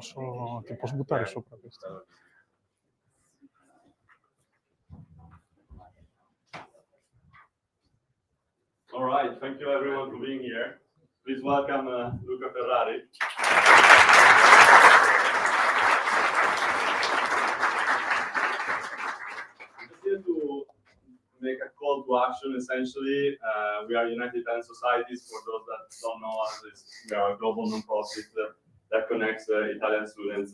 ti posso buttare sopra questo. All right, thank you everyone for being here. Please welcome Luca Ferrari. I'm just here to make a call to action. Essentially, we are United Talent Societies. For those that don't know us, we are a global non-profit that connects Italian students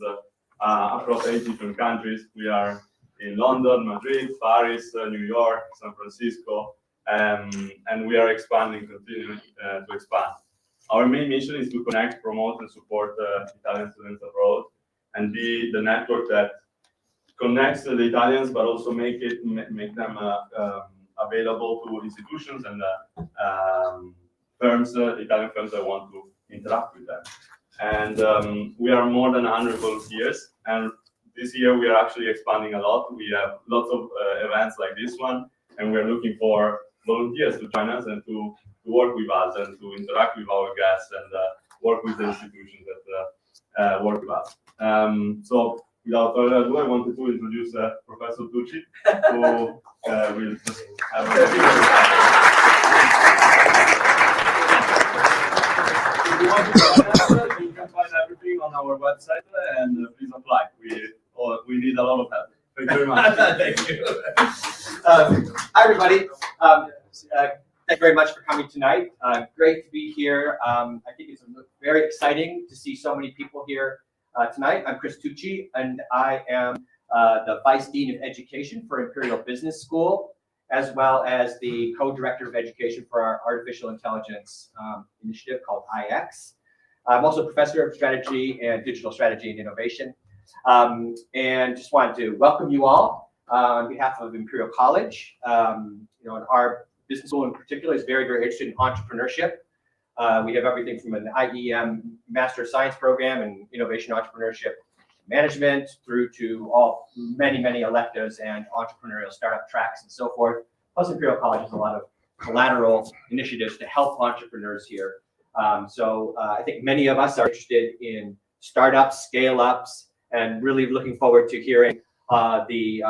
across 8 different countries. We are in London, Madrid, Paris, New York, San Francisco, and we are expanding, continuing to expand. Our main mission is to connect, promote, and support Italian students abroad, and be the network that connects the Italians, but also make them available to institutions and firms, Italian firms that want to interact with them. And we are more than 100 volunteers, and this year we are actually expanding a lot. We have lots of events like this one, and we are looking for volunteers to join us and to work with us and to interact with our guests and work with the institutions that work with us. So without further ado, I wanted to introduce Professor Tucci, who will just have a If you want to join us, you can find everything on our website, and please apply. We need a lot of help. Thank you very much. Thank you. Hi, everybody. Thank you very much for coming tonight. Great to be here. I think it's very exciting to see so many people here tonight. I'm Chris Tucci, and I am the Vice Dean of Education for Imperial Business School, as well as the Co-Director of Education for our Artificial Intelligence initiative called IX. I'm also a Professor of Strategy and Digital Strategy and Innovation. And just wanted to welcome you all on behalf of Imperial College. And our business school in particular is very, very interested in entrepreneurship. We have everything from an IEM Master of Science program and Innovation Entrepreneurship Management through to many electives and entrepreneurial startup tracks and so forth. Plus, Imperial College has a lot of collateral initiatives to help entrepreneurs here. So I think many of us are interested in startups, scale-ups, and really looking forward to hearing the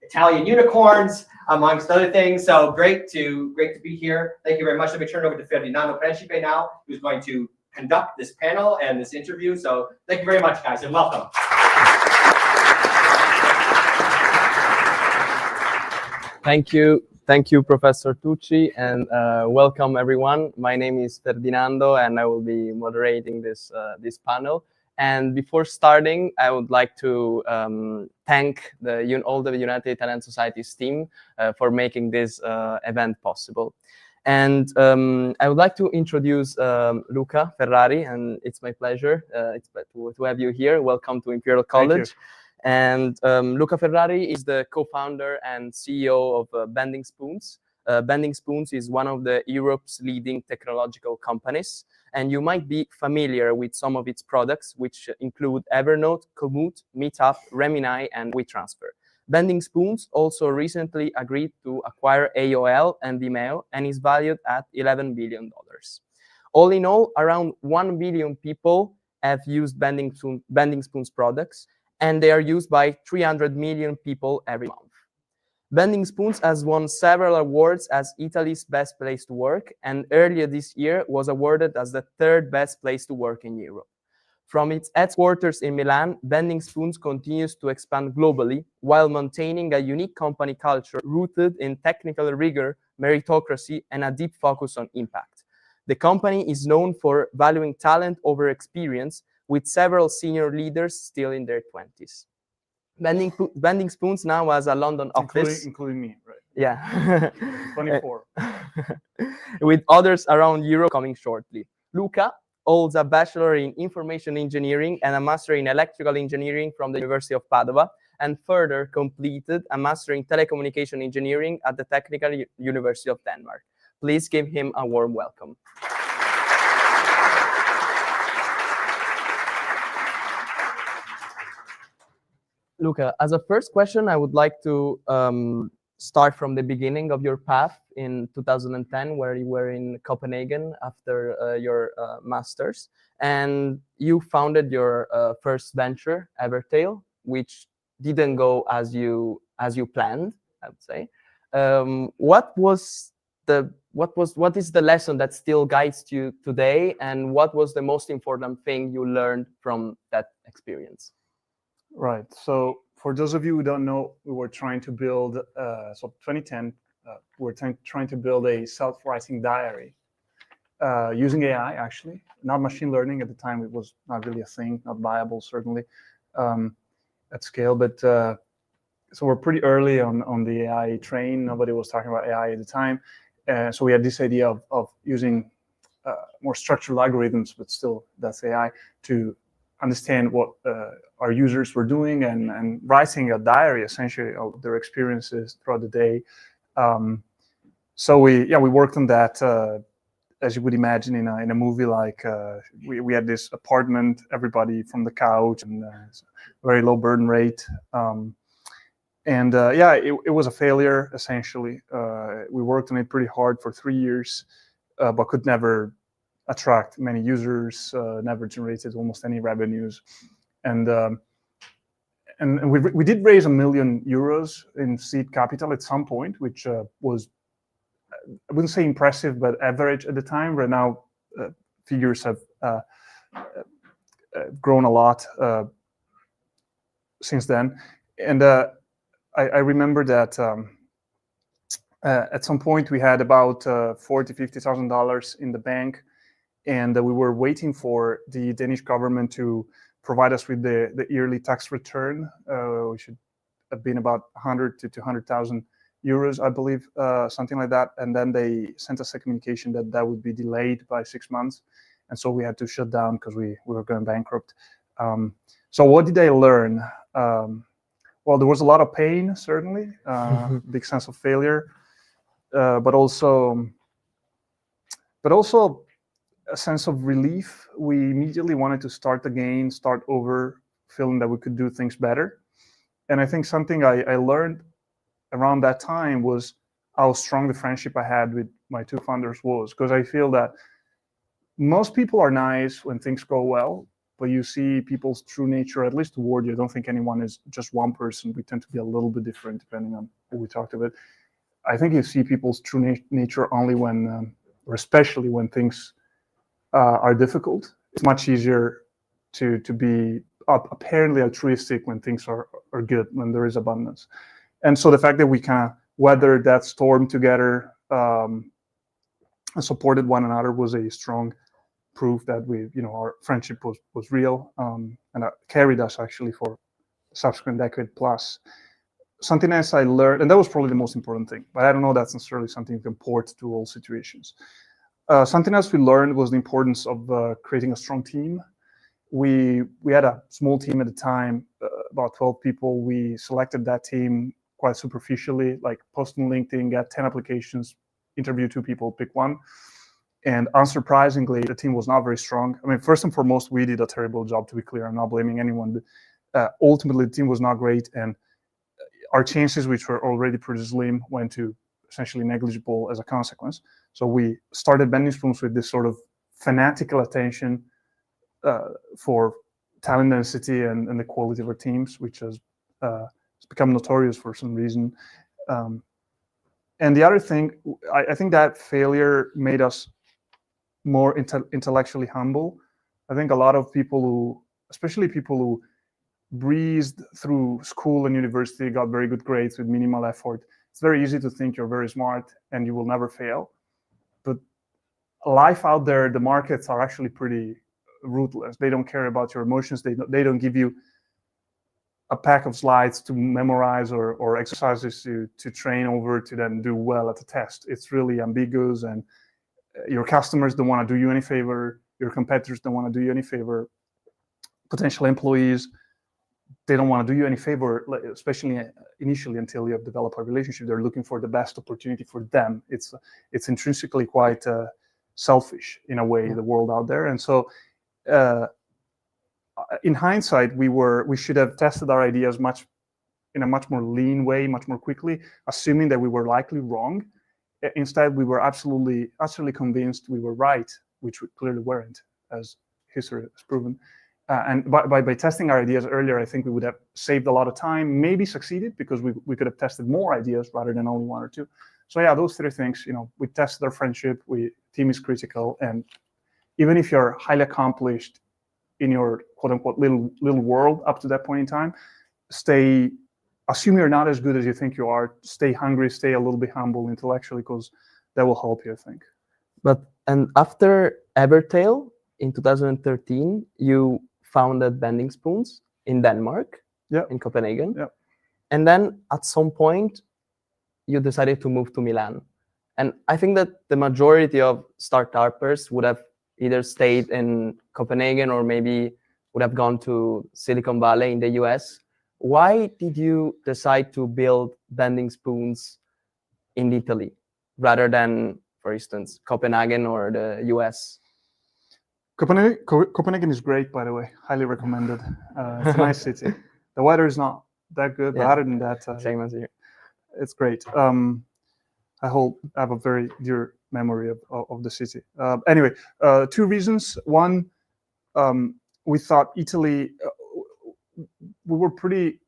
Italian unicorns, amongst other things. So great to be here. Thank you very much. Let me turn it over to Ferdinando Principe now, who's going to conduct this panel and this interview. So thank you very much, guys, and welcome. Thank you, Professor Tucci, and welcome everyone. My name is Ferdinando, and I will be moderating this panel. And before starting, I would like to thank all the United Talent Societies team for making this event possible. And I would like to introduce Luca Ferrari, and it's my pleasure to have you here. Welcome to Imperial College. And Luca Ferrari is the co-founder and CEO of Bending Spoons. Bending Spoons is one of Europe's leading technological companies, and you might be familiar with some of its products, which include Evernote, Komoot, Meetup, Remini, and WeTransfer. Bending Spoons also recently agreed to acquire AOL and Vimeo and is valued at $11 billion. All in all, around 1 billion people have used Bending Spoons products, and they are used by 300 million people every month. Bending Spoons has won several awards as Italy's best place to work, and earlier this year was awarded as the 3rd best place to work in Europe. From its headquarters in Milan, Bending Spoons continues to expand globally while maintaining a unique company culture rooted in technical rigor, meritocracy, and a deep focus on impact. The company is known for valuing talent over experience, with several senior leaders still in their 20s. Bending Spoons now has a London office. Including me, right? Yeah. 24. With others around Europe coming shortly. Luca holds a Bachelor in Information Engineering and a Master in Electrical Engineering from the University of Padua, and further completed a Master in Telecommunication Engineering at the Technical University of Denmark. Please give him a warm welcome. Luca, as a first question, I would like to start from the beginning of your path in 2010, where you were in Copenhagen after your master's, and you founded your first venture, Evertail, which didn't go as you planned, I would say. What is the lesson that still guides you today, and what was the most important thing you learned from that experience? Right. So for those of you who don't know, we were trying to build, 2010, we were trying to build a self-writing diary using AI, actually, not machine learning. At the time, it was not really a thing, not viable, certainly, at scale. But so we're pretty early on the AI train. Nobody was talking about AI at the time. So we had this idea of using more structural algorithms, but still that's AI, to understand what our users were doing and writing a diary, essentially, of their experiences throughout the day. So we worked on that, as you would imagine in a movie. Like we had this apartment, everybody from the couch, and very low burn rate. It was a failure, essentially. We worked on it pretty hard for 3 years, but could never attract many users, never generated almost any revenues. And we did raise €1 million in seed capital at some point, which was, I wouldn't say impressive, but average at the time. Right now, figures have grown a lot since then. And I remember that at some point we had about $40,000-50,000 in the bank, and we were waiting for the Danish government to provide us with the yearly tax return, which should have been about 100 to 200,000 euros, I believe, something like that. And then they sent us a communication that would be delayed by 6 months, and so we had to shut down because we were going bankrupt. So what did I learn? Well, there was a lot of pain, certainly, big sense of failure, but also a sense of relief. We immediately wanted to start again, start over, feeling that we could do things better. And I think something I learned around that time was how strong the friendship I had with my two founders was, because I feel that most people are nice when things go well, but you see people's true nature, at least toward you. I don't think anyone is just one person. We tend to be a little bit different depending on who we talk to. I think you see people's true nature only when, or especially when things are difficult. It's much easier to be apparently altruistic when things are good, when there is abundance. And so the fact that we kind of weathered that storm together and supported one another was a strong proof that our friendship was real, and carried us actually for a subsequent decade plus. Something else I learned, and that was probably the most important thing, but I don't know that's necessarily something you can port to all situations. Something else we learned was the importance of creating a strong team. We had a small team at the time, about 12 people. We selected that team quite superficially, like post on LinkedIn, get 10 applications, interview 2 people, pick one. And unsurprisingly, the team was not very strong. I mean, first and foremost, we did a terrible job, to be clear. I'm not blaming anyone, but ultimately the team was not great. And our chances, which were already pretty slim, went to essentially negligible as a consequence. So we started bending spoons with this sort of fanatical attention for talent density and the quality of our teams, which has become notorious for some reason. And the other thing, I think that failure made us more intellectually humble. I think a lot of people especially people who breezed through school and university, got very good grades with minimal effort, it's very easy to think you're very smart and you will never fail. But life out there, the markets are actually pretty ruthless. They don't care about your emotions. They don't give you a pack of slides to memorize or exercises to train over to then do well at the test. It's really ambiguous, and your customers don't want to do you any favor. Your competitors don't want to do you any favor. Potential employees, they don't want to do you any favor, especially initially until you have developed a relationship. They're looking for the best opportunity for them. It's intrinsically quite selfish in a way, the world out there. And so in hindsight, we should have tested our ideas much in a much more lean way, much more quickly, assuming that we were likely wrong. Instead, we were absolutely convinced we were right, which we clearly weren't, as history has proven. And by testing our ideas earlier, I think we would have saved a lot of time, maybe succeeded, because we could have tested more ideas rather than only one or two. So yeah, those three things, we tested our friendship, team is critical, and even if you're highly accomplished in your quote unquote little world up to that point in time, assume you're not as good as you think you are, stay hungry, stay a little bit humble intellectually, because that will help you, I think. And after Evertail in 2013, you founded Bending Spoons in Denmark, in Copenhagen. Yeah. And then at some point, you decided to move to Milan. And I think that the majority of startuppers would have either stayed in Copenhagen or maybe would have gone to Silicon Valley in the US. Why did you decide to build Bending Spoons in Italy rather than, for instance, Copenhagen or the US? Copenhagen is great, by the way. Highly recommended. It's a nice city. The weather is not that good, but other than that, same as here. It's great. I have a very dear memory of the city. Anyway, two reasons. One, we thought Italy. We were pretty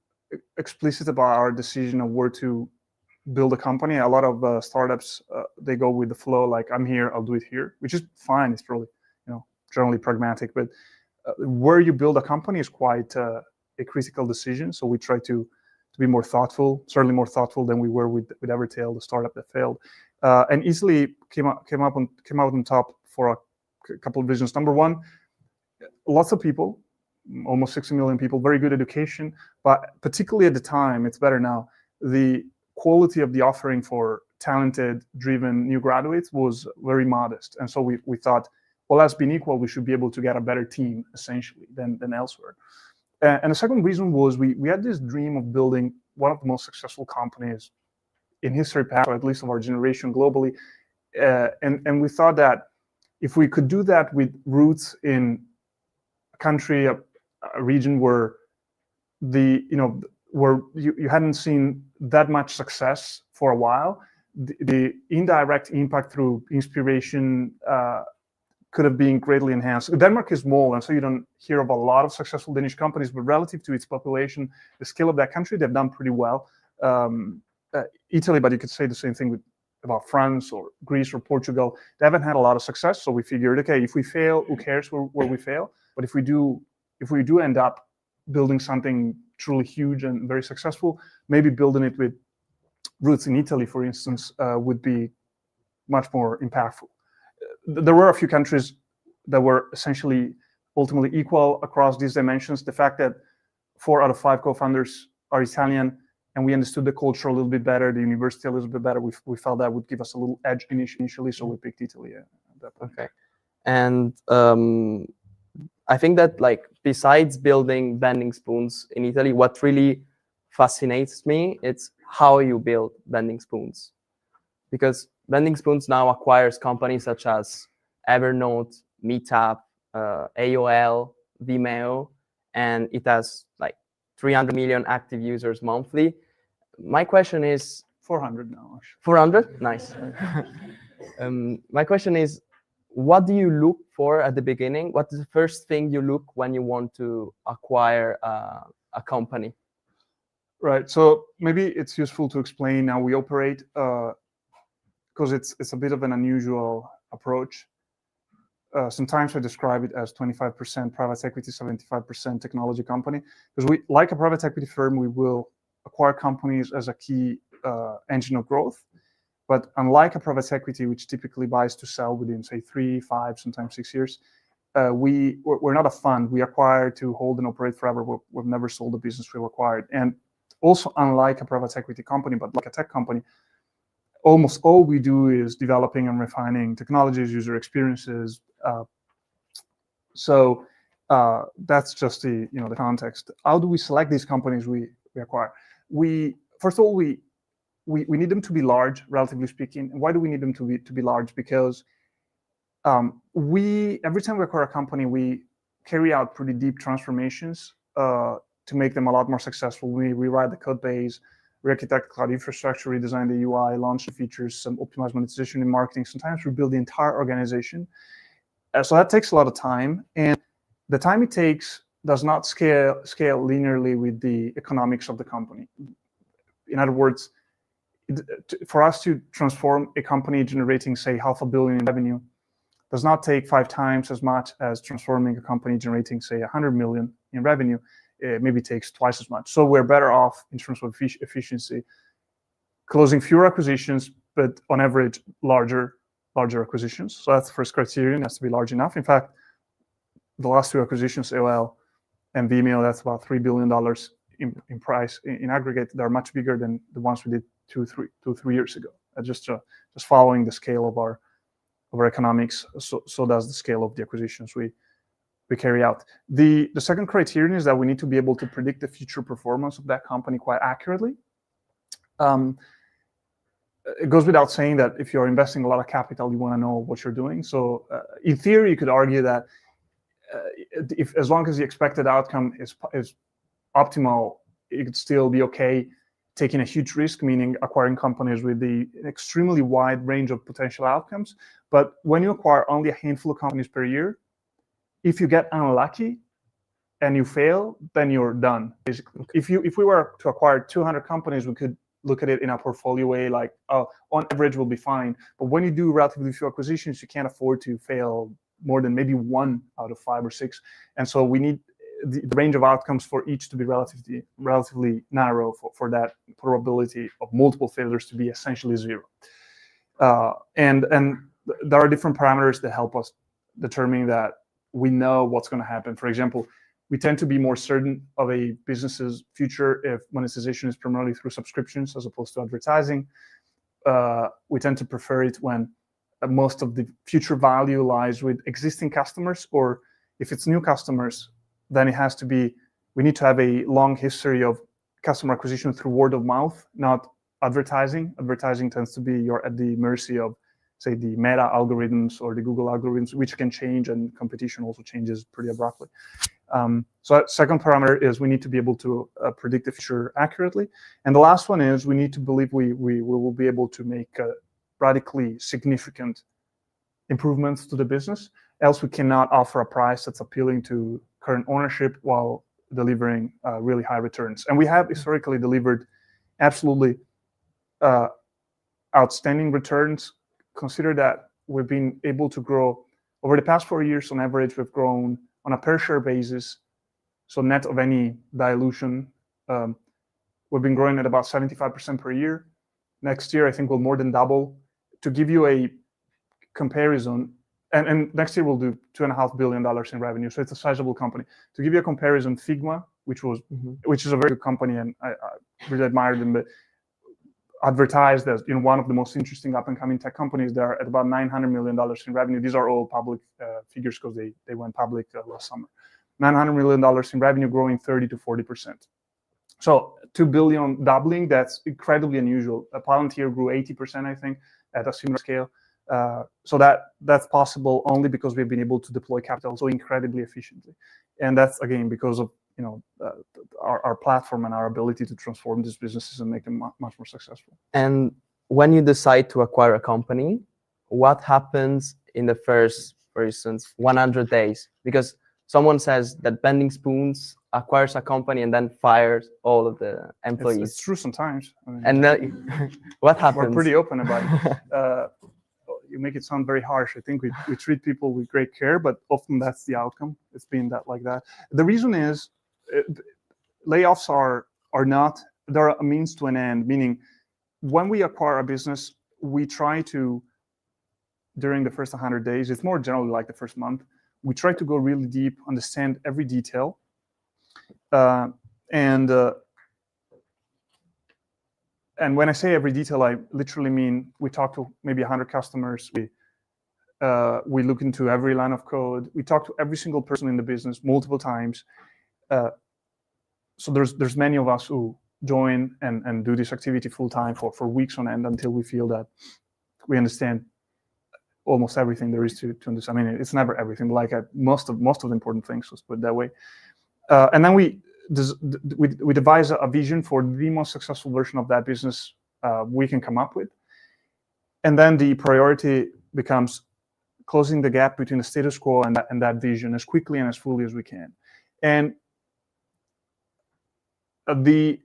explicit about our decision of where to build a company. A lot of startups, they go with the flow, like, I'm here, I'll do it here, which is fine. It's really, generally pragmatic. But where you build a company is quite a critical decision. So we try to be more thoughtful, certainly more thoughtful than we were with Evertail, the startup that failed. And Italy came out on top for a couple of reasons. Number one, lots of people, almost 60 million people, very good education, but particularly at the time, it's better now, the quality of the offering for talented, driven new graduates was very modest. And so we thought, well, as being equal, we should be able to get a better team, essentially, than elsewhere. And the second reason was we had this dream of building one of the most successful companies in history, or at least of our generation globally. And we thought that if we could do that with roots in a country, a region where where you hadn't seen that much success for a while, the indirect impact through inspiration could have been greatly enhanced. Denmark is small, and so you don't hear of a lot of successful Danish companies, but relative to its population, the scale of that country, they've done pretty well. Italy, but you could say the same thing about France or Greece or Portugal. They haven't had a lot of success, so we figured, okay, if we fail, who cares where we fail? But if we do end up building something truly huge and very successful, maybe building it with roots in Italy, for instance, would be much more impactful. There were a few countries that were essentially ultimately equal across these dimensions. The fact that 4 out of 5 co-founders are Italian, and we understood the culture a little bit better, the university a little bit better, we felt that would give us a little edge initially, so we picked Italy at that point. Okay. And I think that, like, besides building Bending Spoons in Italy, what really fascinates me, it's how you build Bending Spoons. Because Bending Spoons now acquires companies such as Evernote, Meetup, AOL, Vimeo, and it has like 300 million active users monthly. My question is 400 now, actually. 400? Nice. My question is, what do you look for at the beginning? What is the first thing you look when you want to acquire a company? Right. So maybe it's useful to explain how we operate, because it's a bit of an unusual approach. Sometimes I describe it as 25% private equity, 75% technology company, because we, like a private equity firm, we will acquire companies as a key engine of growth. But unlike a private equity, which typically buys to sell within, say, 3, 5, sometimes 6 years, we're not a fund. We acquire to hold and operate forever. We've never sold a business we've acquired. And also, unlike a private equity company, but like a tech company, almost all we do is developing and refining technologies, user experiences. So that's just the the context. How do we select these companies we acquire? First of all, we need them to be large, relatively speaking. And why do we need them to be large? Because every time we acquire a company, we carry out pretty deep transformations to make them a lot more successful. We rewrite the code base, re-architect cloud infrastructure, redesign the UI, launch the features, some optimize monetization in marketing. Sometimes we build the entire organization. So that takes a lot of time, and the time it takes does not scale linearly with the economics of the company. In other words, for us to transform a company generating, say, $500 million in revenue does not take 5 times as much as transforming a company generating, say, 100 million in revenue. It maybe takes twice as much. So we're better off in terms of efficiency, closing fewer acquisitions, but on average, larger acquisitions. So that's the first criterion, it has to be large enough. In fact, the last 2 acquisitions, AOL and Vimeo, that's about $3 billion in price. In aggregate, they're much bigger than the ones we did 2-3 years ago. Just following the scale of our economics, so does the scale of the acquisitions we carry out. The second criterion is that we need to be able to predict the future performance of that company quite accurately. It goes without saying that if you're investing a lot of capital, you want to know what you're doing. So in theory, you could argue that as long as the expected outcome is optimal, it could still be okay taking a huge risk, meaning acquiring companies with the extremely wide range of potential outcomes. But when you acquire only a handful of companies per year, if you get unlucky and you fail, then you're done, basically. If we were to acquire 200 companies, we could look at it in a portfolio way, like, oh, on average, we'll be fine. But when you do relatively few acquisitions, you can't afford to fail more than maybe 1 out of 5 or 6. And so we need the range of outcomes for each to be relatively narrow for that probability of multiple failures to be essentially 0. And there are different parameters that help us determine that we know what's going to happen. For example, we tend to be more certain of a business's future if monetization is primarily through subscriptions as opposed to advertising. We tend to prefer it when most of the future value lies with existing customers, or if it's new customers, then it has to be, we need to have a long history of customer acquisition through word of mouth, not advertising. Advertising tends to be you're at the mercy of, say, the Meta algorithms or the Google algorithms, which can change, and competition also changes pretty abruptly. So that second parameter is we need to be able to predict the future accurately. And the last one is we need to believe we will be able to make radically significant improvements to the business. Else we cannot offer a price that's appealing to current ownership while delivering really high returns. And we have historically delivered absolutely outstanding returns. Consider that we've been able to grow over the past 4 years. On average, we've grown on a per share basis, so net of any dilution. We've been growing at about 75% per year. Next year, I think we'll more than double. To give you a comparison, and next year we'll do $2.5 billion in revenue, so it's a sizable company. To give you a comparison, Figma, which is a very good company, and I really admire them, but advertised as one of the most interesting up-and-coming tech companies. They're at about $900 million in revenue. These are all public figures because they went public last summer. $900 million in revenue, growing 30 to 40%. So $2 billion doubling, that's incredibly unusual. Palantir grew 80%, I think, at a similar scale. So that's possible only because we've been able to deploy capital so incredibly efficiently. And that's, again, because of our platform and our ability to transform these businesses and make them much more successful. And when you decide to acquire a company, what happens in the first, for instance, 100 days? Because someone says that Bending Spoons acquires a company and then fires all of the employees. It's true sometimes. I mean, and then what happens? We're pretty open about it. You make it sound very harsh. I think we treat people with great care, but often that's the outcome. It's been like that. The reason is layoffs are not, they're a means to an end, meaning when we acquire a business, we try to, during the first 100 days, it's more generally like the first month, we try to go really deep, understand every detail. And when I say every detail, I literally mean we talk to maybe 100 customers. We look into every line of code. We talk to every single person in the business multiple times. So there's many of us who join and do this activity full time for weeks on end until we feel that we understand almost everything there is to understand. I mean, it's never everything, but like most of the important things, let's put it that way. And then we we devise a vision for the most successful version of that business we can come up with. And then the priority becomes closing the gap between the status quo and that vision as quickly and as fully as we can. And the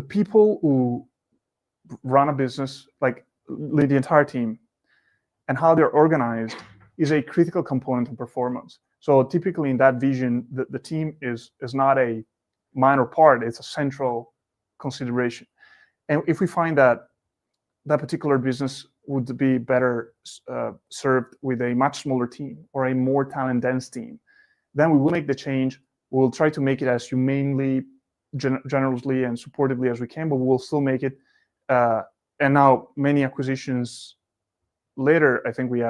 people who run a business, like the entire team, and how they're organized is a critical component of performance. So typically in that vision, the team is not a minor part, it's a central consideration. And if we find that that particular business would be better served with a much smaller team or a more talent-dense team, then we will make the change. We'll try to make it as humanely, generously, and supportively as we can, but we will still make it. And now, many acquisitions later, I think we've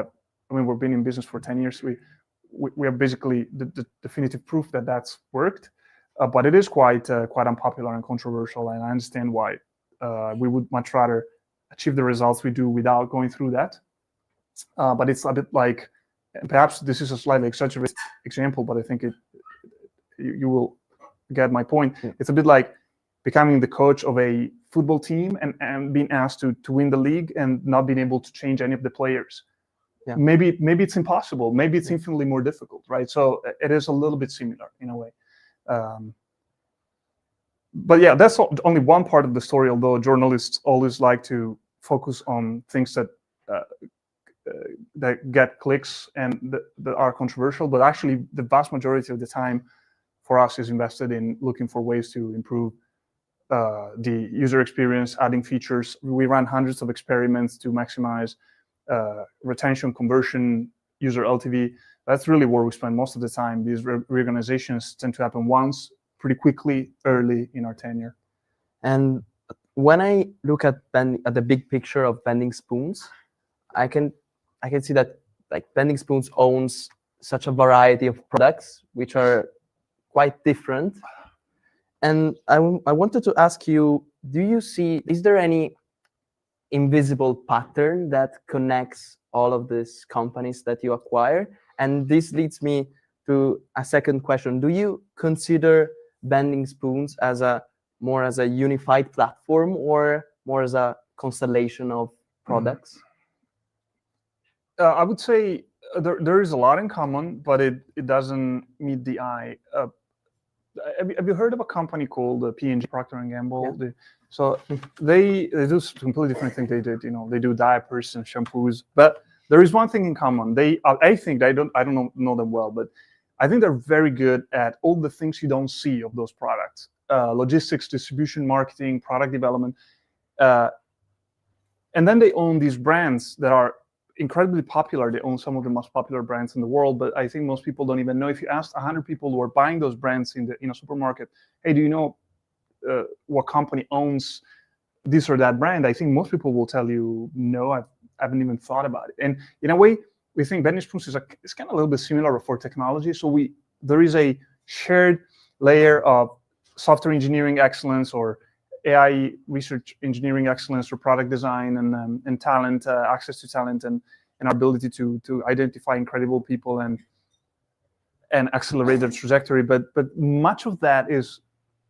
been in business for 10 years. We have basically the definitive proof that that's worked, but it is quite unpopular and controversial, and I understand why. We would much rather achieve the results we do without going through that. But it's a bit like, perhaps this is a slightly exaggerated example, but I think you will get my point. Yeah. It's a bit like becoming the coach of a football team and being asked to win the league and not being able to change any of the players. Yeah. Maybe it's impossible. Maybe it's infinitely more difficult, right? So it is a little bit similar in a way. But yeah, that's only one part of the story, although journalists always like to focus on things that get clicks and that are controversial. But actually, the vast majority of the time for us is invested in looking for ways to improve the user experience, adding features. We run hundreds of experiments to maximize retention, conversion, user LTV. That's really where we spend most of the time. These reorganizations tend to happen once, pretty quickly, early in our tenure. And when I look at the big picture of Bending Spoons, I can see that like Bending Spoons owns such a variety of products which are quite different. And I wanted to ask you, is there any invisible pattern that connects all of these companies that you acquire? And this leads me to a second question. Do you consider Bending Spoons as more as a unified platform or more as a constellation of products? I would say there is a lot in common, but it doesn't meet the eye. Have you heard of a company called P&G, Procter & Gamble? Yeah. So they do completely different things. They did, they do diapers and shampoos, but there is one thing in common. I think I don't know them well, but I think they're very good at all the things you don't see of those products: logistics, distribution, marketing, product development, and then they own these brands that are incredibly popular. They own some of the most popular brands in the world, but I think most people don't even know. If you asked 100 people who are buying those brands in a supermarket, hey, do you know what company owns this or that brand? I think most people will tell you, no, I haven't even thought about it. And in a way, we think Bending Spoons is kind of a little bit similar for technology. So there is a shared layer of software engineering excellence or AI research engineering excellence or product design and talent, access to talent, and our ability to identify incredible people and accelerate their trajectory. But much of that is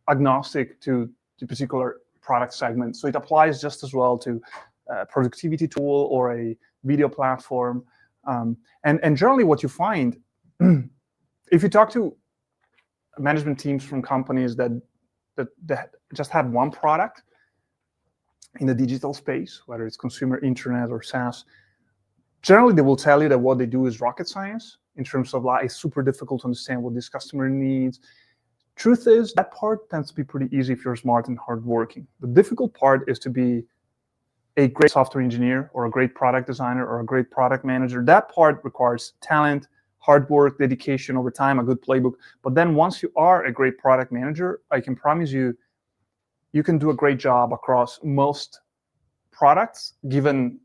agnostic to the particular product segment. So it applies just as well to a productivity tool or a video platform. And generally what you find, if you talk to management teams from companies that just have one product in the digital space, whether it's consumer internet or SaaS, generally they will tell you that what they do is rocket science in terms of like, it's super difficult to understand what this customer needs. Truth is, that part tends to be pretty easy if you're smart and hardworking. The difficult part is to be a great software engineer or a great product designer or a great product manager. That part requires talent, hard work, dedication over time, a good playbook. But then once you are a great product manager, I can promise you, you can do a great job across most products, given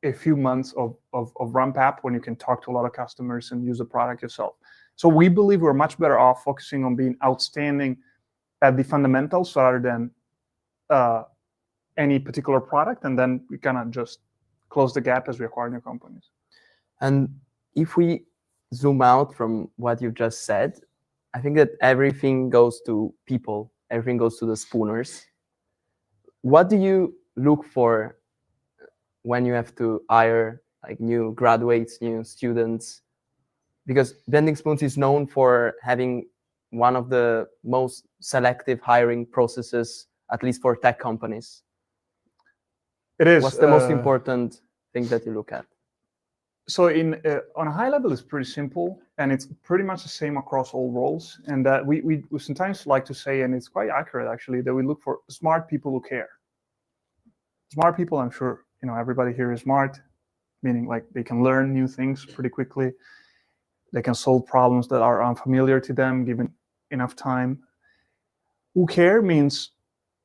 a few months of ramp up when you can talk to a lot of customers and use the product yourself. So we believe we're much better off focusing on being outstanding at the fundamentals rather than any particular product, and then we kind of just close the gap as we acquire new companies. And if we zoom out from what you just said, I think that everything goes to people. Everything goes to the spooners. What do you look for when you have to hire like new graduates, new students? Because Bending Spoons is known for having one of the most selective hiring processes, at least for tech companies. It is. What's the most important thing that you look at? So on a high level, it's pretty simple, and it's pretty much the same across all roles. And that we sometimes like to say, and it's quite accurate actually, that we look for smart people who care. Smart people, I'm sure everybody here is smart, meaning like they can learn new things pretty quickly. They can solve problems that are unfamiliar to them given enough time. Who care means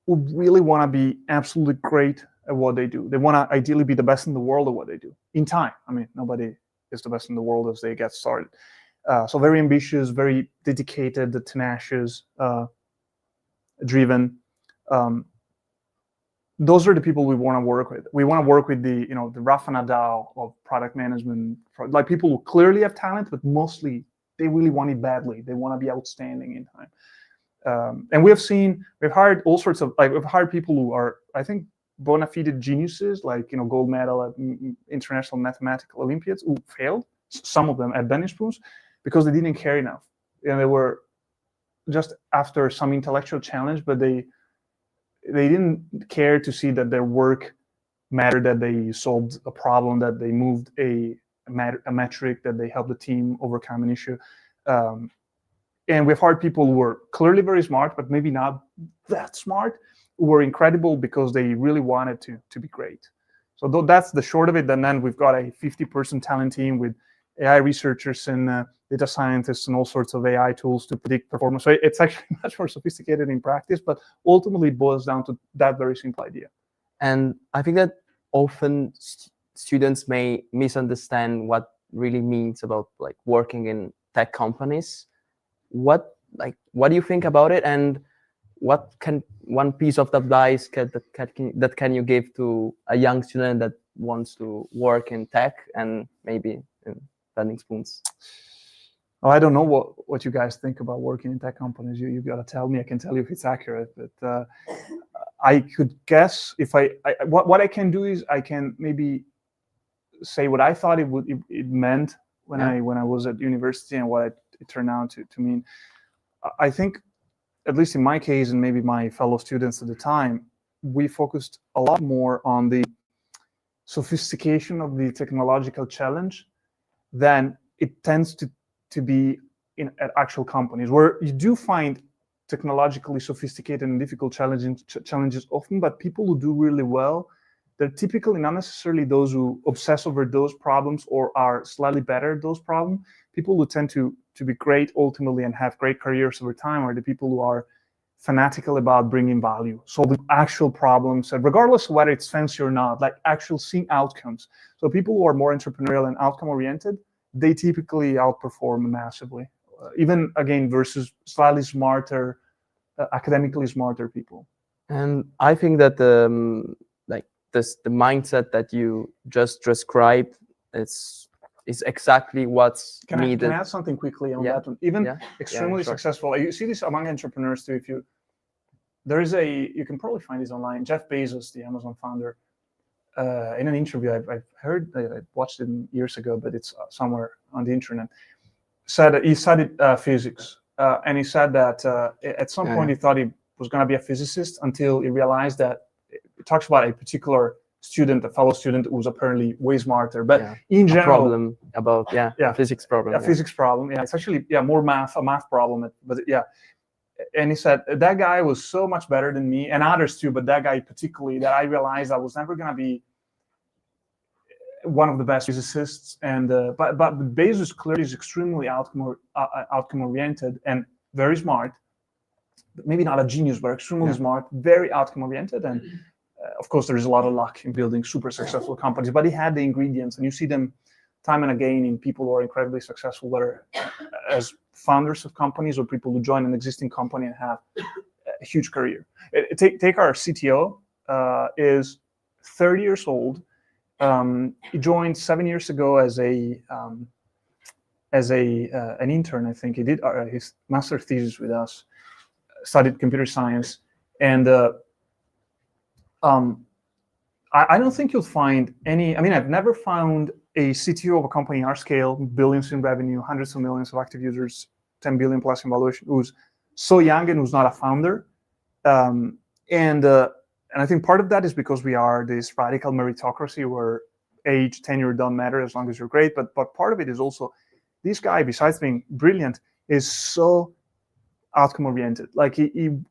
who really want to be absolutely great at what they do. They want to ideally be the best in the world at what they do in time. I mean, nobody is the best in the world as they get started. So very ambitious, very dedicated, tenacious, driven. Those are the people we want to work with. We want to work with the Rafa Nadal of product management, like people who clearly have talent, but mostly they really want it badly. They want to be outstanding in time. And we've hired all sorts of, we've hired people who are, I think, bona fide geniuses, like gold medal at international mathematical Olympiads, who failed, some of them at Bending Spoons, because they didn't care enough. And they were just after some intellectual challenge, but they didn't care to see that their work mattered, that they solved a problem, that they moved a metric, that they helped the team overcome an issue. And we've hired people who were clearly very smart, but maybe not that smart, who were incredible because they really wanted to be great. So that's the short of it. And then we've got a 50-person talent team with AI researchers and data scientists and all sorts of AI tools to predict performance. So it's actually much more sophisticated in practice, but ultimately it boils down to that very simple idea. And I think that often students may misunderstand what really means about like working in tech companies. What do you think about it, and what can one piece of advice that can you give to a young student that wants to work in tech and maybe in Bending Spoons? Oh, I don't know what you guys think about working in tech companies. You got to tell me. I can tell you if it's accurate, but I could guess if what I can do is I can maybe say what I thought it meant when I was at university and what it turned out to mean. I think, at least in my case and maybe my fellow students at the time, we focused a lot more on the sophistication of the technological challenge than it tends to be at actual companies, where you do find technologically sophisticated and difficult challenges often, but people who do really well, they're typically not necessarily those who obsess over those problems or are slightly better at those problems. People who tend to be great ultimately and have great careers over time are the people who are fanatical about bringing value, solving actual problems, and regardless of whether it's fancy or not, like actual seeing outcomes. So people who are more entrepreneurial and outcome-oriented, they typically outperform massively, even again versus slightly smarter, academically smarter people. And I think that the mindset that you just described is exactly what's needed. Can I add something quickly on that one? Even extremely successful, you see this among entrepreneurs too. You can probably find this online. Jeff Bezos, the Amazon founder, in an interview I've heard, I watched it years ago, but it's somewhere on the internet, said he studied physics, and he said that at some point he thought he was going to be a physicist until he realized that it talks about a particular student, a fellow student who was apparently way smarter, but in general, problem about a physics problem. Physics problem. Yeah, it's actually more a math problem, but yeah. And he said that guy was so much better than me and others too, but that guy particularly, that I realized I was never going to be one of the best physicists. And but Bezos clearly is extremely outcome oriented and very smart. Maybe not a genius, but extremely smart, very outcome oriented. And of course, there is a lot of luck in building super successful companies, but he had the ingredients, and you see them time and again in people who are incredibly successful, whether as founders of companies or people who join an existing company and have a huge career. Take our CTO, is 30 years old. He joined 7 years ago as a as an intern. I think he did his master thesis with us, studied computer science, and I don't think you'll find any. I mean, I've never found a CTO of a company our scale, billions in revenue, hundreds of millions of active users, 10 billion plus in valuation, who's so young and who's not a founder. And I think part of that is because we are this radical meritocracy where age, tenure don't matter as long as you're great. But part of it is also this guy, besides being brilliant, is so outcome oriented. Like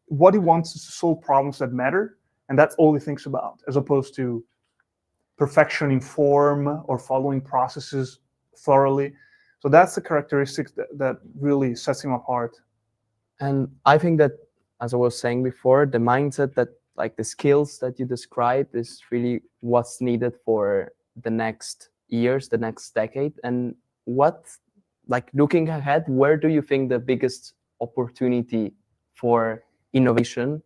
what he wants is to solve problems that matter, and that's all he thinks about, as opposed to perfection in form or following processes thoroughly. So that's the characteristics that really sets him apart. And I think that, as I was saying before, the mindset that, like the skills that you described, is really what's needed for the next years, the next decade. And what, like looking ahead, where do you think the biggest opportunity for innovation,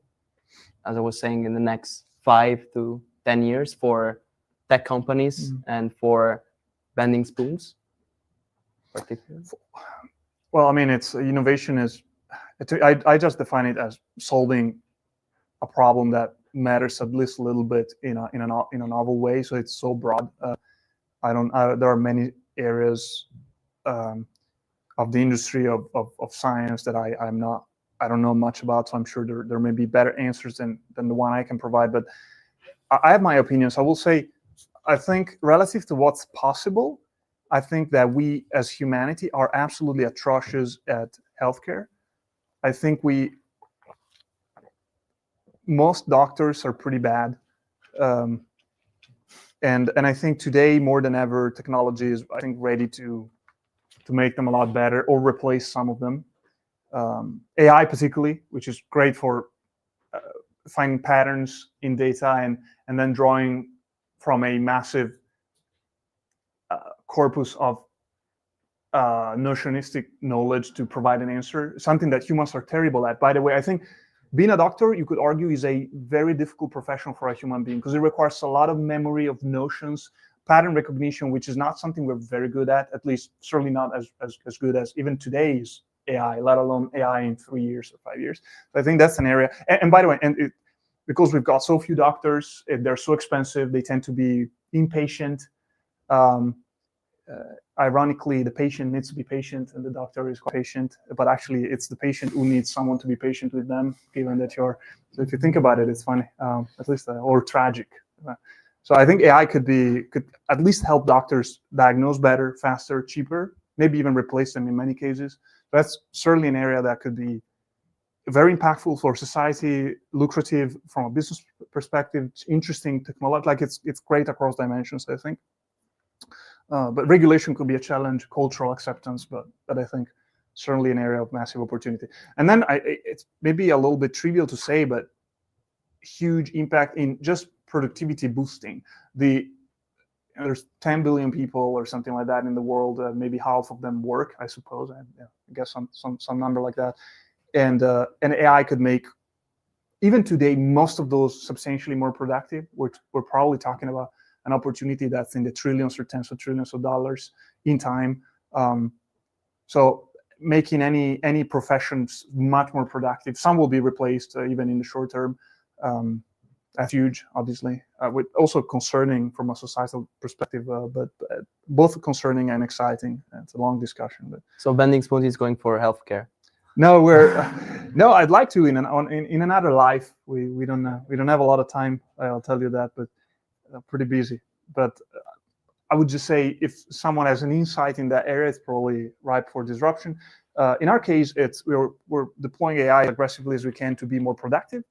as I was saying, in the next 5 to 10 years for tech companies and for bending spoons particularly? Well, I mean, innovation is, I just define it as solving a problem that matters at least a little bit in a novel way. So it's so broad. There are many areas of the industry of science that I don't know much about. So I'm sure there may be better answers than the one I can provide. But I have my opinions. I will say, I think relative to what's possible, I think that we as humanity are absolutely atrocious at healthcare. I think most doctors are pretty bad. And I think today more than ever, technology is, I think, ready to make them a lot better or replace some of them. AI particularly, which is great for finding patterns in data and then drawing from a massive corpus of notionistic knowledge to provide an answer, something that humans are terrible at. By the way, I think being a doctor, you could argue, is a very difficult profession for a human being because it requires a lot of memory of notions, pattern recognition, which is not something we're very good at least certainly not as good as even today's AI, let alone AI in 3 years or 5 years. So I think that's an area. And by the way, because we've got so few doctors, they're so expensive, they tend to be impatient. Ironically, the patient needs to be patient and the doctor is patient, but actually it's the patient who needs someone to be patient with them, given that so if you think about it, it's funny, at least, or tragic. So I think AI could at least help doctors diagnose better, faster, cheaper, maybe even replace them in many cases. That's certainly an area that could be very impactful for society, lucrative from a business perspective, interesting technology, like it's great across dimensions, I think. But regulation could be a challenge, cultural acceptance, but I think certainly an area of massive opportunity. And then it's maybe a little bit trivial to say, but huge impact in just productivity boosting. There's 10 billion people or something like that in the world. Maybe half of them work, I suppose. I guess some number like that. And AI could make, even today, most of those substantially more productive. We're probably talking about an opportunity that's in the trillions or tens of trillions of dollars in time. So making any professions much more productive. Some will be replaced even in the short term. That's huge, obviously. With also concerning from a societal perspective, but both concerning and exciting. It's a long discussion. But so bending spoons is going for healthcare. No, no. I'd like to in another life. We don't have a lot of time. I'll tell you that, but pretty busy. But I would just say if someone has an insight in that area, it's probably ripe for disruption. In our case, we're deploying AI as aggressively as we can to be more productive.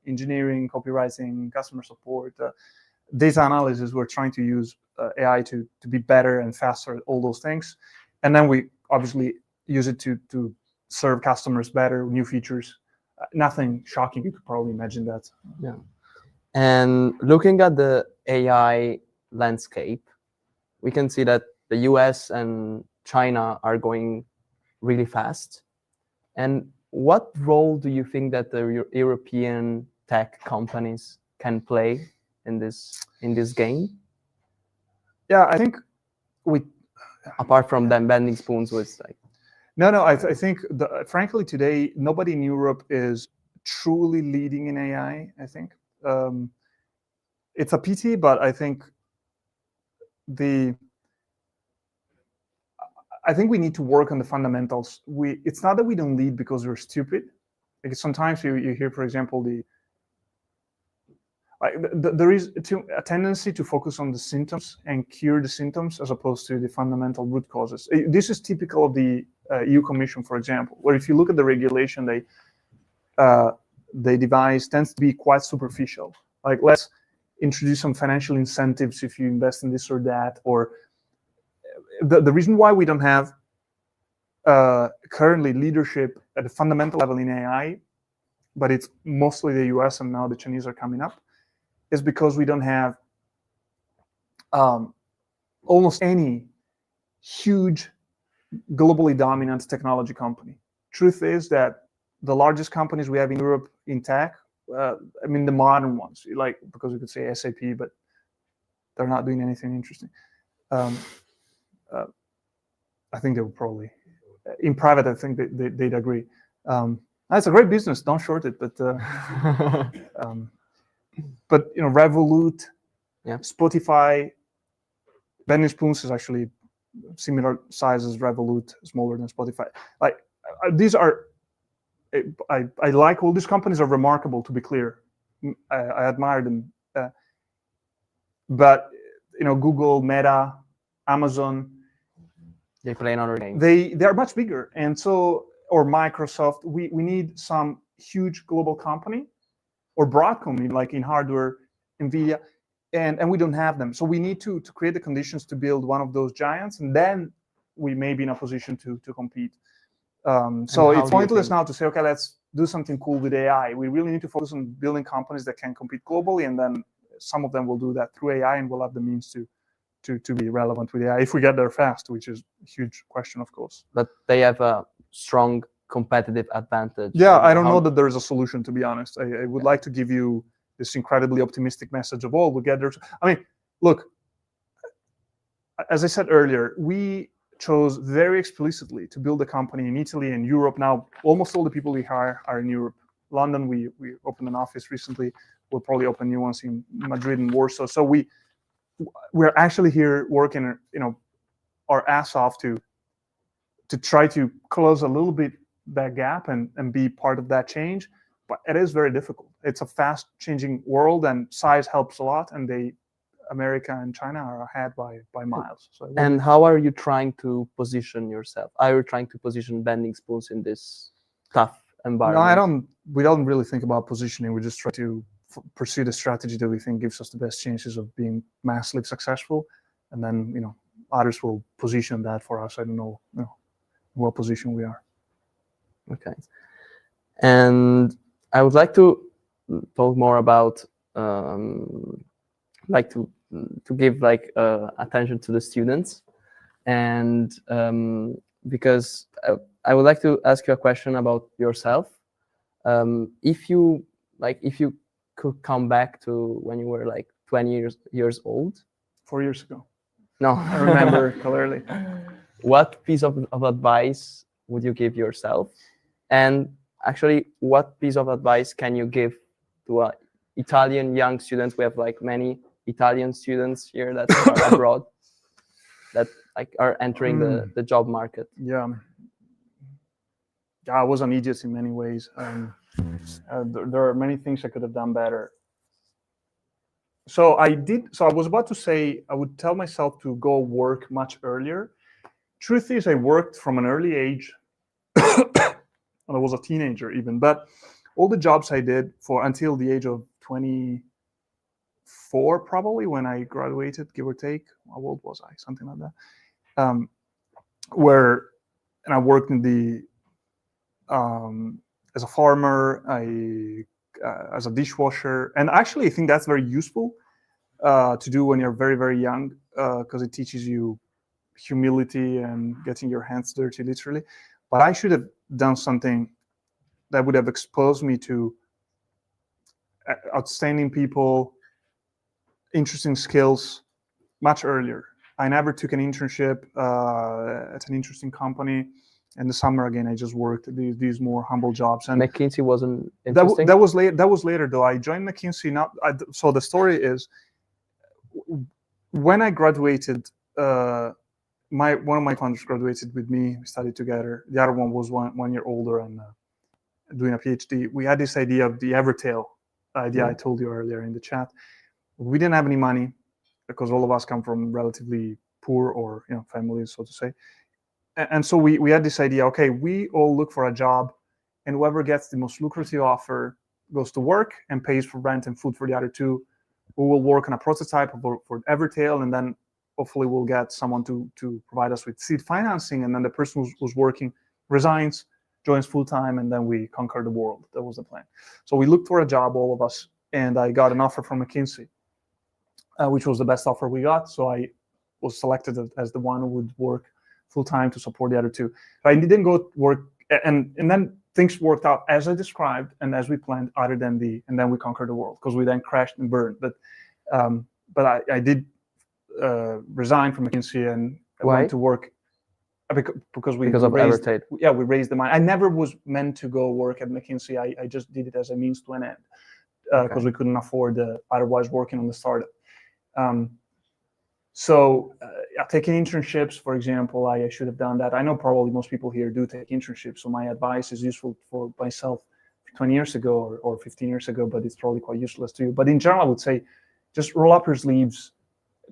Engineering, copywriting, customer support, data analysis. We're trying to use AI to be better and faster at all those things. And then we obviously use it to serve customers better, new features. Nothing shocking. You could probably imagine that. Yeah. And looking at the AI landscape, we can see that the US and China are going really fast. And what role do you think that the European tech companies can play in this game? Yeah, I think apart from them bending spoons was like No. I think, frankly, today nobody in Europe is truly leading in AI. I think it's a pity, but I think we need to work on the fundamentals. It's not that we don't lead because we're stupid. Like sometimes you hear, for example, there is a tendency to focus on the symptoms and cure the symptoms as opposed to the fundamental root causes. This is typical of the EU Commission, for example, where if you look at the regulation they devise tends to be quite superficial. Like, let's introduce some financial incentives if you invest in this or that. Or the reason why we don't have currently leadership at the fundamental level in AI, but it's mostly the US and now the Chinese are coming up, is because we don't have almost any huge globally dominant technology company. Truth is that the largest companies we have in Europe in tech, I mean the modern ones, like, because we could say SAP, but they're not doing anything interesting. I think they would probably, in private, I think they'd agree. It's a great business, don't short it, but Revolut, yeah, Spotify, Bending Spoons is actually similar size as Revolut, smaller than Spotify. Like these are, I like all these companies are remarkable, to be clear. I admire them, but Google, Meta, Amazon, they play another game. They are much bigger, and so, or Microsoft. We need some huge global company, or Broadcom, like in hardware, Nvidia, and we don't have them. So we need to create the conditions to build one of those giants, and then we may be in a position to compete. So it's pointless now to say, okay, let's do something cool with AI. We really need to focus on building companies that can compete globally, and then some of them will do that through AI, and we'll have the means to be relevant with AI if we get there fast, which is a huge question, of course. But they have a strong competitive advantage. Yeah, I don't know that there is a solution, to be honest. I would like to give you this incredibly optimistic message of, we'll get there. I mean, look, as I said earlier, we chose very explicitly to build a company in Italy and Europe. Now, almost all the people we hire are in Europe. London, we opened an office recently. We'll probably open new ones in Madrid and Warsaw. So we're actually here working, our ass off to try to close a little bit that gap and be part of that change. But it is very difficult. It's a fast changing world, and size helps a lot. And America and China are ahead by miles. So and how are you trying to position yourself? Are you trying to position Bending Spoons in this tough environment? No, we don't really think about positioning. We just try to pursue the strategy that we think gives us the best chances of being massively successful, and then others will position that for us. I don't know, what position we are. Okay, and I would like to talk more about like to give attention to the students, and because I would like to ask you a question about yourself. If you could come back to when you were like 20 years old. 4 years ago. No, I remember clearly. What piece of advice would you give yourself? And actually, what piece of advice can you give to Italian young students? We have many Italian students here that are abroad that are entering the job market. Yeah, I was an idiot in many ways. There are many things I could have done better. So I was about to say I would tell myself to go work much earlier. Truth is, I worked from an early age. When I was a teenager even, but all the jobs I did until the age of 24, probably, when I graduated, give or take. How old was I? Something like that. And I worked in as a farmer, as a dishwasher, and actually I think that's very useful to do when you're very, very young, because it teaches you humility and getting your hands dirty, literally. But I should have done something that would have exposed me to outstanding people, interesting skills much earlier. I never took an internship at an interesting company. In the summer, again, I just worked these more humble jobs. And McKinsey wasn't interesting? that was late. That was later, though. I joined McKinsey. So the story is, when I graduated, one of my founders graduated with me. We studied together. The other one was one year older and doing a PhD. We had this idea of the Evertail idea I told you earlier in the chat. We didn't have any money because all of us come from relatively poor or families, so to say. And so we had this idea, okay, we all look for a job, and whoever gets the most lucrative offer goes to work and pays for rent and food for the other two. We will work on a prototype for Evertail, and then hopefully we'll get someone to provide us with seed financing, and then the person who's working resigns, joins full-time, and then we conquer the world. That was the plan. So we looked for a job, all of us, and I got an offer from McKinsey, which was the best offer we got. So I was selected as the one who would work full-time to support the other two. But I didn't go work, and then things worked out as I described and as we planned, and then we conquered the world, because we then crashed and burned. But I did resign from McKinsey and went to work because we raised Evertail. Yeah, we raised the money. I never was meant to go work at McKinsey. I just did it as a means to an end, because we couldn't afford otherwise working on the startup. So taking internships, for example, I should have done that. I know probably most people here do take internships, so my advice is useful for myself 20 years ago or 15 years ago, but it's probably quite useless to you. But in general, I would say just roll up your sleeves,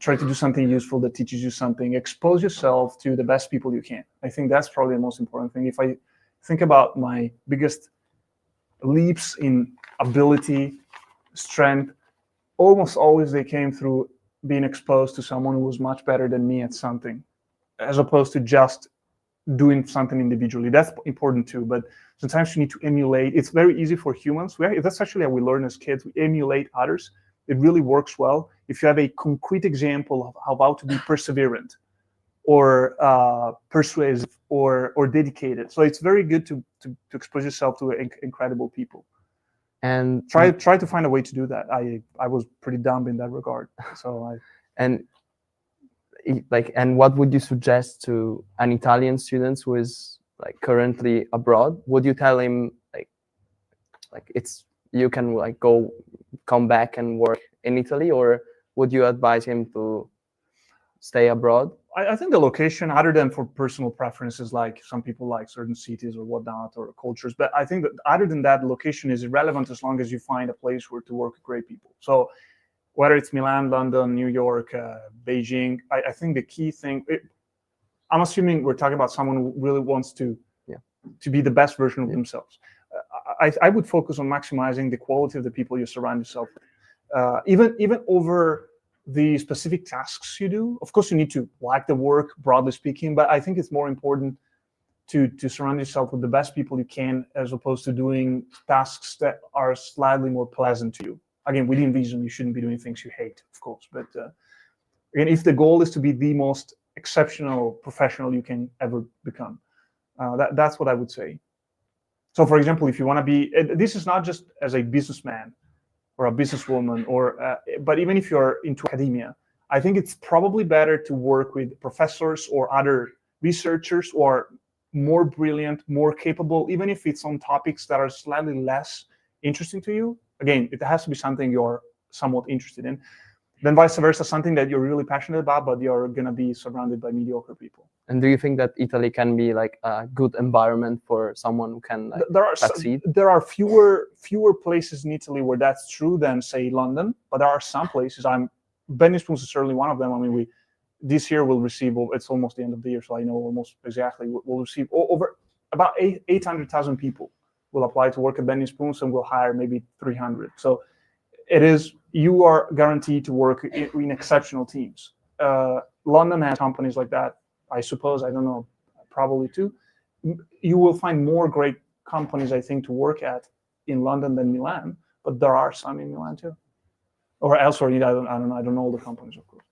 try to do something useful that teaches you something, expose yourself to the best people you can. I think that's probably the most important thing. If I think about my biggest leaps in ability, strength, almost always they came through being exposed to someone who was much better than me at something, as opposed to just doing something individually. That's important too, but sometimes you need to emulate. It's very easy for humans. That's actually how we learn as kids. We emulate others. It really works well if you have a concrete example of how to be perseverant or persuasive or dedicated. So it's very good to expose yourself to incredible people. And try to find a way to do that. I was pretty dumb in that regard. So and what would you suggest to an Italian student who is currently abroad? Would you tell him you can come back and work in Italy, or would you advise him to stay abroad? I think the location, other than for personal preferences, like some people like certain cities or whatnot, or cultures, but I think that other than that, location is irrelevant as long as you find a place where to work with great people. So whether it's Milan, London, New York, Beijing, I think the key thing, I'm assuming we're talking about someone who really wants to be the best version of themselves. I would focus on maximizing the quality of the people you surround yourself with, even over the specific tasks you do. Of course, you need to like the work, broadly speaking, but I think it's more important to surround yourself with the best people you can, as opposed to doing tasks that are slightly more pleasant to you. Again, within reason, you shouldn't be doing things you hate, of course. But again, if the goal is to be the most exceptional professional you can ever become, that's what I would say. So, for example, if you want to be, this is not just as a businessman or a businesswoman, but even if you're into academia, I think it's probably better to work with professors or other researchers who are more brilliant, more capable, even if it's on topics that are slightly less interesting to you. Again, it has to be something you're somewhat interested in. Then vice versa, something that you're really passionate about, but you're going to be surrounded by mediocre people. And do you think that Italy can be a good environment for someone who can succeed? There are fewer places in Italy where that's true than, say, London, but there are some places. Benny Spoons is certainly one of them. I mean, this year we'll receive, it's almost the end of the year, so I know almost exactly, we'll receive over about 800,000 people will apply to work at Benny Spoons, and we'll hire maybe 300. So you are guaranteed to work in exceptional teams. London has companies like that, I suppose. I don't know, probably too. You will find more great companies, I think, to work at in London than Milan, but there are some in Milan too, or elsewhere. I don't know all the companies, of course.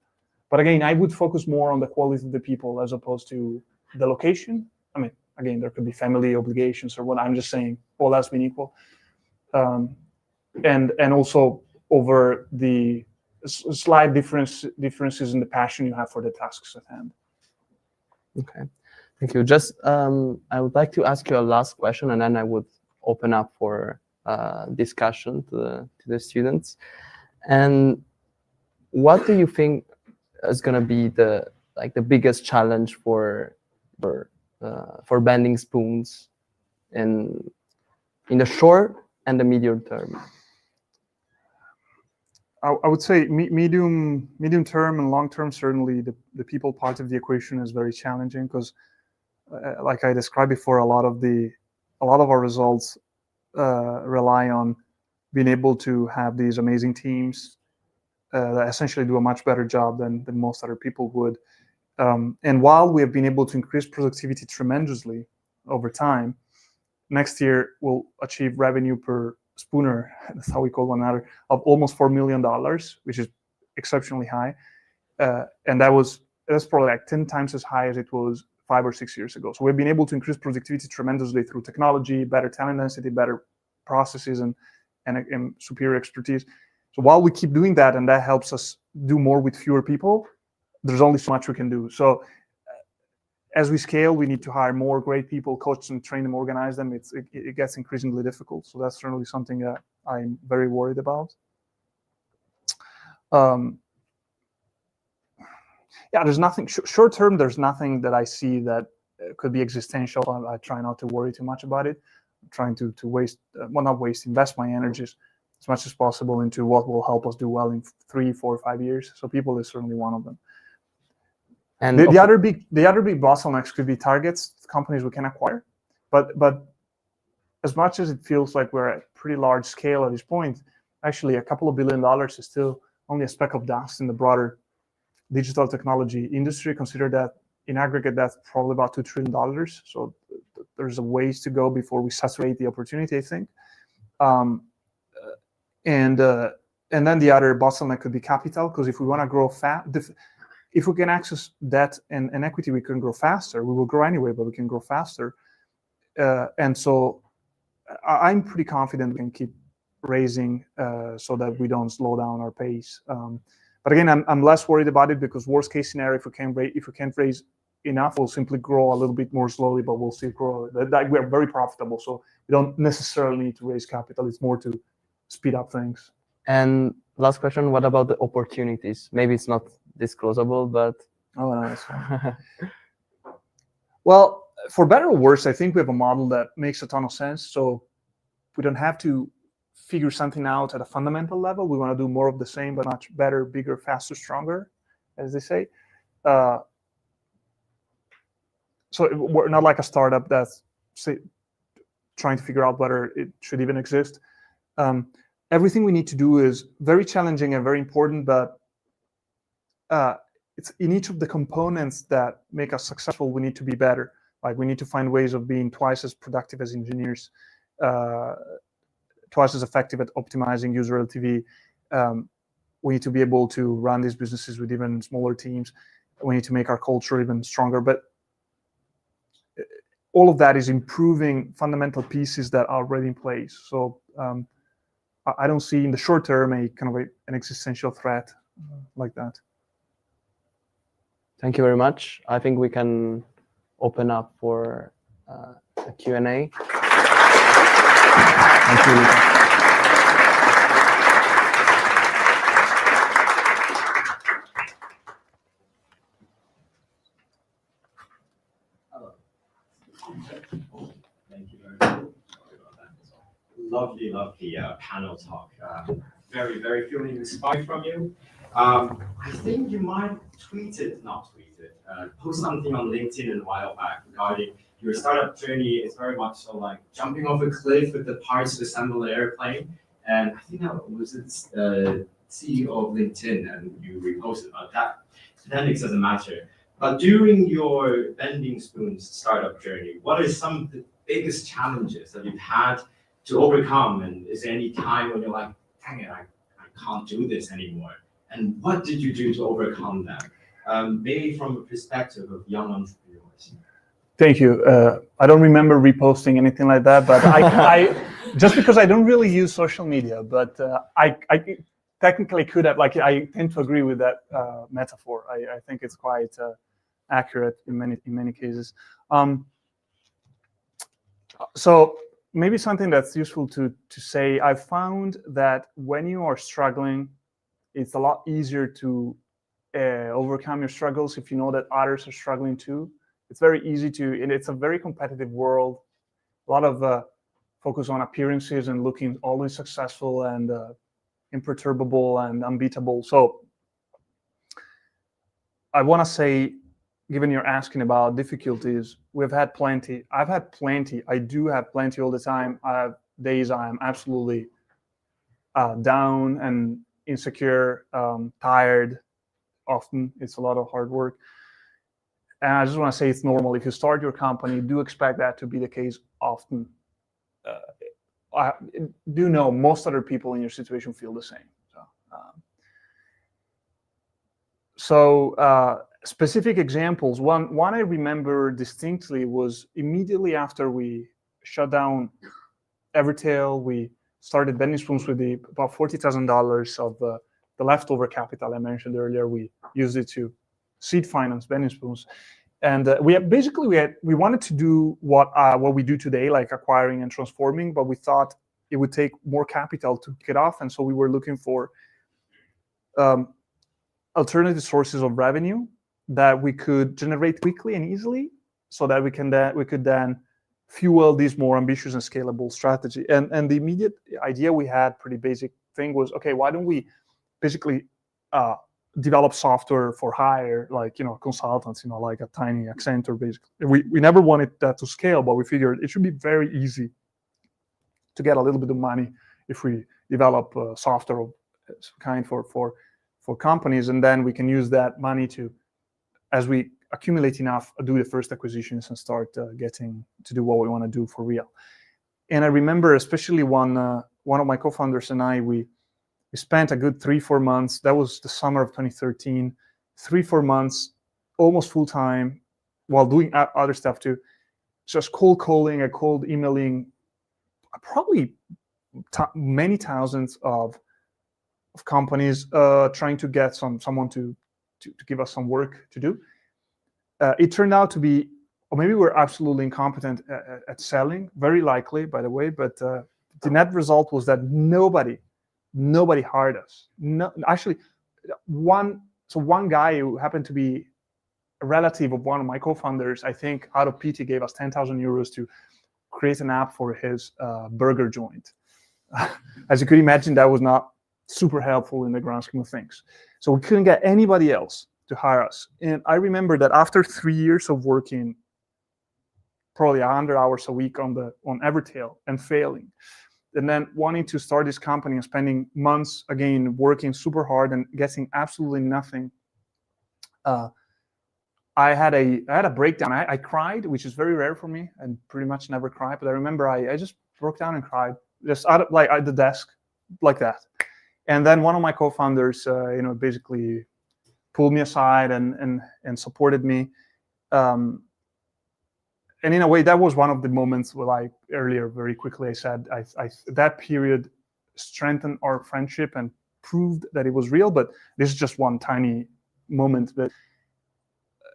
But again, I would focus more on the quality of the people as opposed to the location. I mean, again, there could be family obligations or what. I'm just saying, all else being equal, and also over the slight differences in the passion you have for the tasks at hand. Okay, thank you. Just I would like to ask you a last question, and then I would open up for discussion to the students. And what do you think is going to be the biggest challenge for bending spoons in the short and the medium term? I would say medium term and long term, certainly the people part of the equation is very challenging because, like I described before, a lot of our results rely on being able to have these amazing teams that essentially do a much better job than most other people would. And while we have been able to increase productivity tremendously over time, next year we'll achieve revenue per spooner, that's how we call one another, of almost $4 million, which is exceptionally high. And that's probably like 10 times as high as it was 5 or 6 years ago. So we've been able to increase productivity tremendously through technology, better talent density, better processes, and superior expertise. So while we keep doing that, and that helps us do more with fewer people, there's only so much we can do. So as we scale, we need to hire more great people, coach them, train them, organize them. It gets increasingly difficult. So that's certainly something that I'm very worried about. Yeah, there's nothing short term. There's nothing that I see that could be existential. I try not to worry too much about it. I'm trying to invest my energies as much as possible into what will help us do well in 3, 4, 5 years. So people is certainly one of them. And the other big bottlenecks could be targets, companies we can acquire. But as much as it feels like we're at pretty large scale at this point, actually a couple of $1 billion is still only a speck of dust in the broader digital technology industry. Consider that in aggregate, that's probably about $2 trillion. So there's a ways to go before we saturate the opportunity, I think. And then the other bottleneck could be capital, because if we want to grow fast, if we can access debt and equity, we can grow faster. We will grow anyway, but we can grow faster. And so I'm pretty confident we can keep raising so that we don't slow down our pace. But again, I'm less worried about it, because worst case scenario, if we can't raise enough, we'll simply grow a little bit more slowly, but we'll still grow. We're very profitable, so we don't necessarily need to raise capital. It's more to speed up things. And last question, what about the opportunities? Maybe it's not disclosable, but... Oh, no, that's fine. Well, for better or worse, I think we have a model that makes a ton of sense. So we don't have to figure something out at a fundamental level. We want to do more of the same, but much better, bigger, faster, stronger, as they say. So we're not like a startup that's trying to figure out whether it should even exist. Everything we need to do is very challenging and very important, but it's in each of the components that make us successful, we need to be better. Like, we need to find ways of being twice as productive as engineers, twice as effective at optimizing user LTV. We need to be able to run these businesses with even smaller teams. We need to make our culture even stronger. But all of that is improving fundamental pieces that are already in place. So I don't see in the short term a kind of an existential threat like that. Thank you very much. I think we can open up for a Q&A. Thank you, Luca. Thank you very much. Lovely panel talk. Very, very feeling inspired from you. I think you might post something on LinkedIn a while back regarding your startup journey. Is very much so like jumping off a cliff with the parts to assemble an airplane. And I think that was the CEO of LinkedIn, and you reposted about that. Appendix doesn't matter. But during your bending spoons startup journey, what are some of the biggest challenges that you've had to overcome? And is there any time when you're like, dang it, I can't do this anymore? And what did you do to overcome them? Maybe from a perspective of young entrepreneurs. Thank you. I don't remember reposting anything like that, but I just because I don't really use social media, but technically could have, like, I tend to agree with that metaphor. I think it's quite accurate in many cases. So maybe something that's useful to say, I've found that when you are struggling, it's a lot easier to overcome your struggles if you know that others are struggling too. It's very easy to, and it's a very competitive world. A lot of focus on appearances and looking always successful and imperturbable and unbeatable. So I want to say, given you're asking about difficulties, we've had plenty. I've had plenty. I do have plenty all the time. I have days I'm absolutely down and insecure, tired. Often it's a lot of hard work. And I just want to say it's normal. If you start your company, do expect that to be the case often. I do know most other people in your situation feel the same. So specific examples. One I remember distinctly was immediately after we shut down Evertail, we started Bending Spoons with about $40,000 of the leftover capital I mentioned earlier. We used it to seed finance Bending Spoons, and we wanted to do what we do today, like acquiring and transforming, but we thought it would take more capital to get off, and so we were looking for alternative sources of revenue that we could generate quickly and easily, so that we could then fuel this more ambitious and scalable strategy. And the immediate idea we had, pretty basic thing, was, okay, why don't we basically develop software for hire, like, consultants, like a tiny Accenture, basically. We never wanted that to scale, but we figured it should be very easy to get a little bit of money if we develop software of some kind for companies, and then we can use that money to, as we accumulate enough, do the first acquisitions and start getting to do what we want to do for real. And I remember especially one of my co-founders and I, we spent a good 3-4 months. That was the summer of 2013. 3-4 months, almost full time, while doing other stuff too, just cold calling and cold emailing, probably many thousands of companies, trying to get someone to give us some work to do. It turned out to be, or maybe we're absolutely incompetent at selling, very likely, by the way, but the net result was that nobody hired us. No, actually, one guy who happened to be a relative of one of my co-founders, I think, out of pity, gave us 10,000 euros to create an app for his burger joint. As you could imagine, that was not super helpful in the grand scheme of things. So we couldn't get anybody else to hire us. And I remember that after 3 years of working probably 100 hours a week on Evertail and failing, and then wanting to start this company and spending months again working super hard and getting absolutely nothing, I had a breakdown. I cried, which is very rare for me, and pretty much never cry. But I remember I just broke down and cried, just at the desk, like that. And then one of my co-founders, basically pulled me aside and supported me. And in a way, that was one of the moments where earlier very quickly I said that period strengthened our friendship and proved that it was real. But this is just one tiny moment. But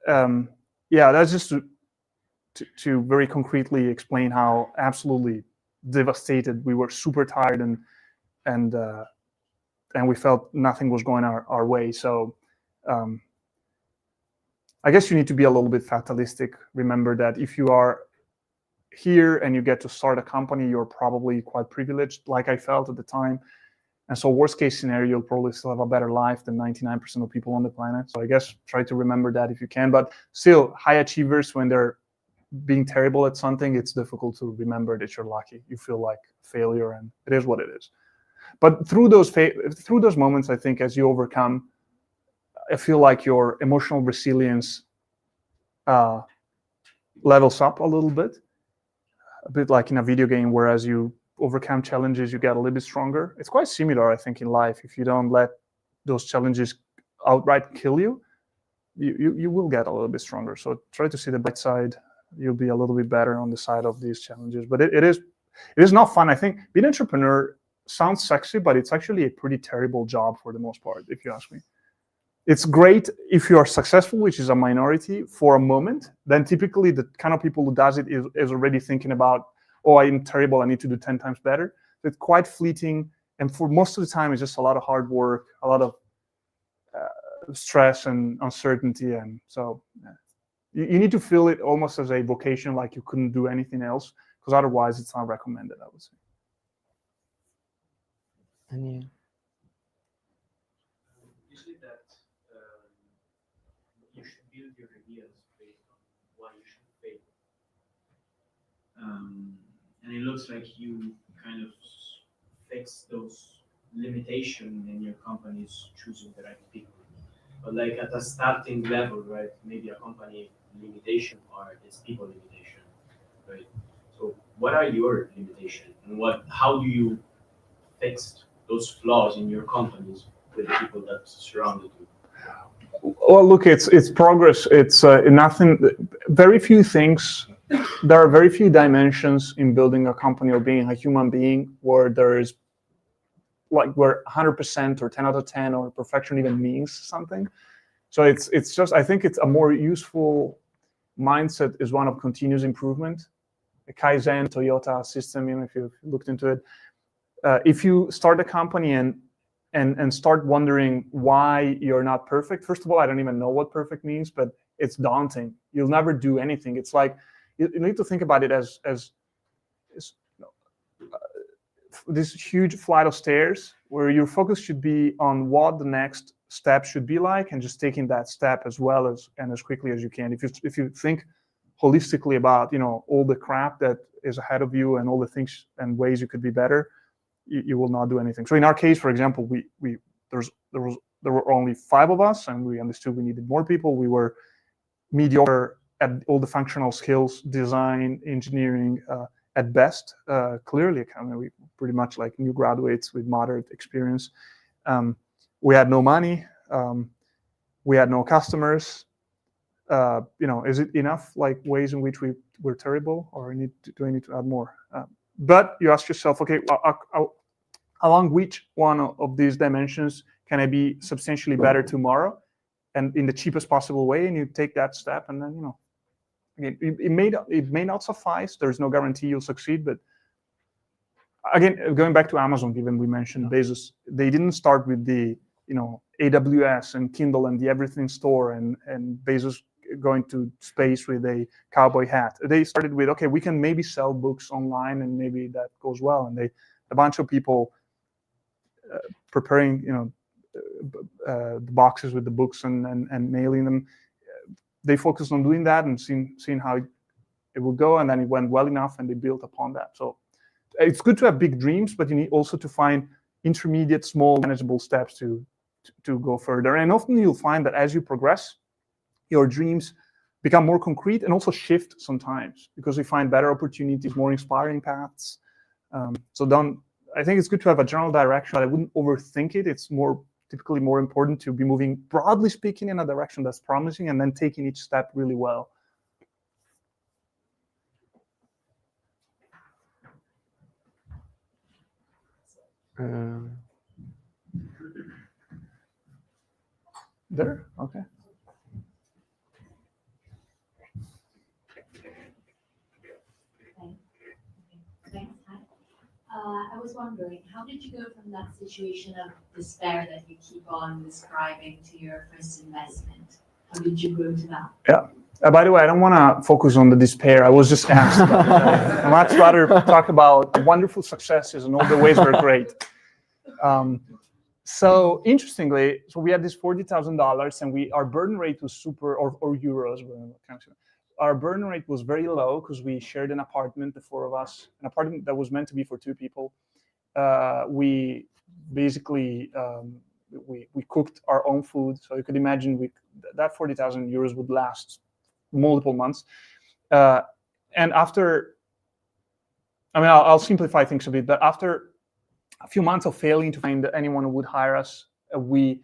that's just to very concretely explain how absolutely devastated we were, super tired, and we felt nothing was going our way. So I guess you need to be a little bit fatalistic. Remember that if you are here and you get to start a company, you're probably quite privileged, like I felt at the time. And so worst case scenario, you'll probably still have a better life than 99% of people on the planet. So I guess try to remember that if you can. But still, high achievers, when they're being terrible at something, it's difficult to remember that you're lucky. You feel like failure, and it is what it is. But through those moments, I think as you overcome, I feel like your emotional resilience levels up a little bit, a bit like in a video game, where as you overcome challenges, you get a little bit stronger. It's quite similar, I think, in life. If you don't let those challenges outright kill you, you will get a little bit stronger. So try to see the bright side. You'll be a little bit better on the side of these challenges. But it is not fun. I think being an entrepreneur sounds sexy, but it's actually a pretty terrible job for the most part, if you ask me. It's great if you are successful, which is a minority, for a moment. Then typically the kind of people who does it is already thinking about, oh, I'm terrible, I need to do 10 times better. It's quite fleeting, and for most of the time, it's just a lot of hard work, a lot of stress and uncertainty, and so you need to feel it almost as a vocation, like you couldn't do anything else, because otherwise it's not recommended, I would say. Any? You said that you should build your ideas based on why you should fail. And it looks like you kind of fix those limitations in your company's choosing the right people. But like at a starting level, right? Maybe a company limitation or its people limitation, right? So what are your limitations, and how do you fix those flaws in your companies with the people that surrounded you? Well, look, it's progress. It's nothing. Very few things. There are very few dimensions in building a company or being a human being where there is like where 100% or 10 out of 10 or perfection even means something. So it's just, I think it's a more useful mindset is one of continuous improvement. The Kaizen Toyota system, if you've looked into it, if you start a company and start wondering why you're not perfect, first of all, I don't even know what perfect means, but it's daunting. You'll never do anything. It's like you need to think about it as this huge flight of stairs where your focus should be on what the next step should be like, and just taking that step as well as and as quickly as you can. If you think holistically about all the crap that is ahead of you and all the things and ways you could be better, you will not do anything. So in our case, for example, there were only 5 of us, and we understood we needed more people. We were mediocre at all the functional skills, design, engineering, at best. Clearly, we pretty much like new graduates with moderate experience. We had no money. We had no customers. Is it enough like ways in which we were terrible, or do I need to add more? But you ask yourself, okay, along which one of these dimensions can I be substantially better tomorrow, and in the cheapest possible way? And you take that step, and then again, it may not suffice. There's no guarantee you'll succeed, but again, going back to Amazon, given we mentioned Bezos, they didn't start with the AWS and Kindle and the everything store and Bezos going to space with a cowboy hat. They started with, okay, we can maybe sell books online, and maybe that goes well. And a bunch of people preparing the boxes with the books and mailing them. They focused on doing that and seeing how it would go, and then it went well enough, and they built upon that. So it's good to have big dreams, but you need also to find intermediate, small, manageable steps to go further. And often you'll find that as you progress, your dreams become more concrete and also shift sometimes, because we find better opportunities, more inspiring paths. I think it's good to have a general direction. I wouldn't overthink it. It's typically more important to be moving, broadly speaking, in a direction that's promising, and then taking each step really well. There? Okay. Thanks. Hi. I was wondering, how did you go from that situation of despair that you keep on describing to your first investment? How did you go to that? Yeah. By the way, I don't want to focus on the despair. I was just asked about it. I'd much rather talk about wonderful successes and all the ways we're great. So interestingly, we had this $40,000, and our burn rate was or euros. Our burn rate was very low because we shared an apartment, the 4 of us, an apartment that was meant to be for 2 people. We basically we cooked our own food, so you could imagine that 40,000 euros would last multiple months. And after, I'll simplify things a bit, but after a few months of failing to find anyone who would hire us, we,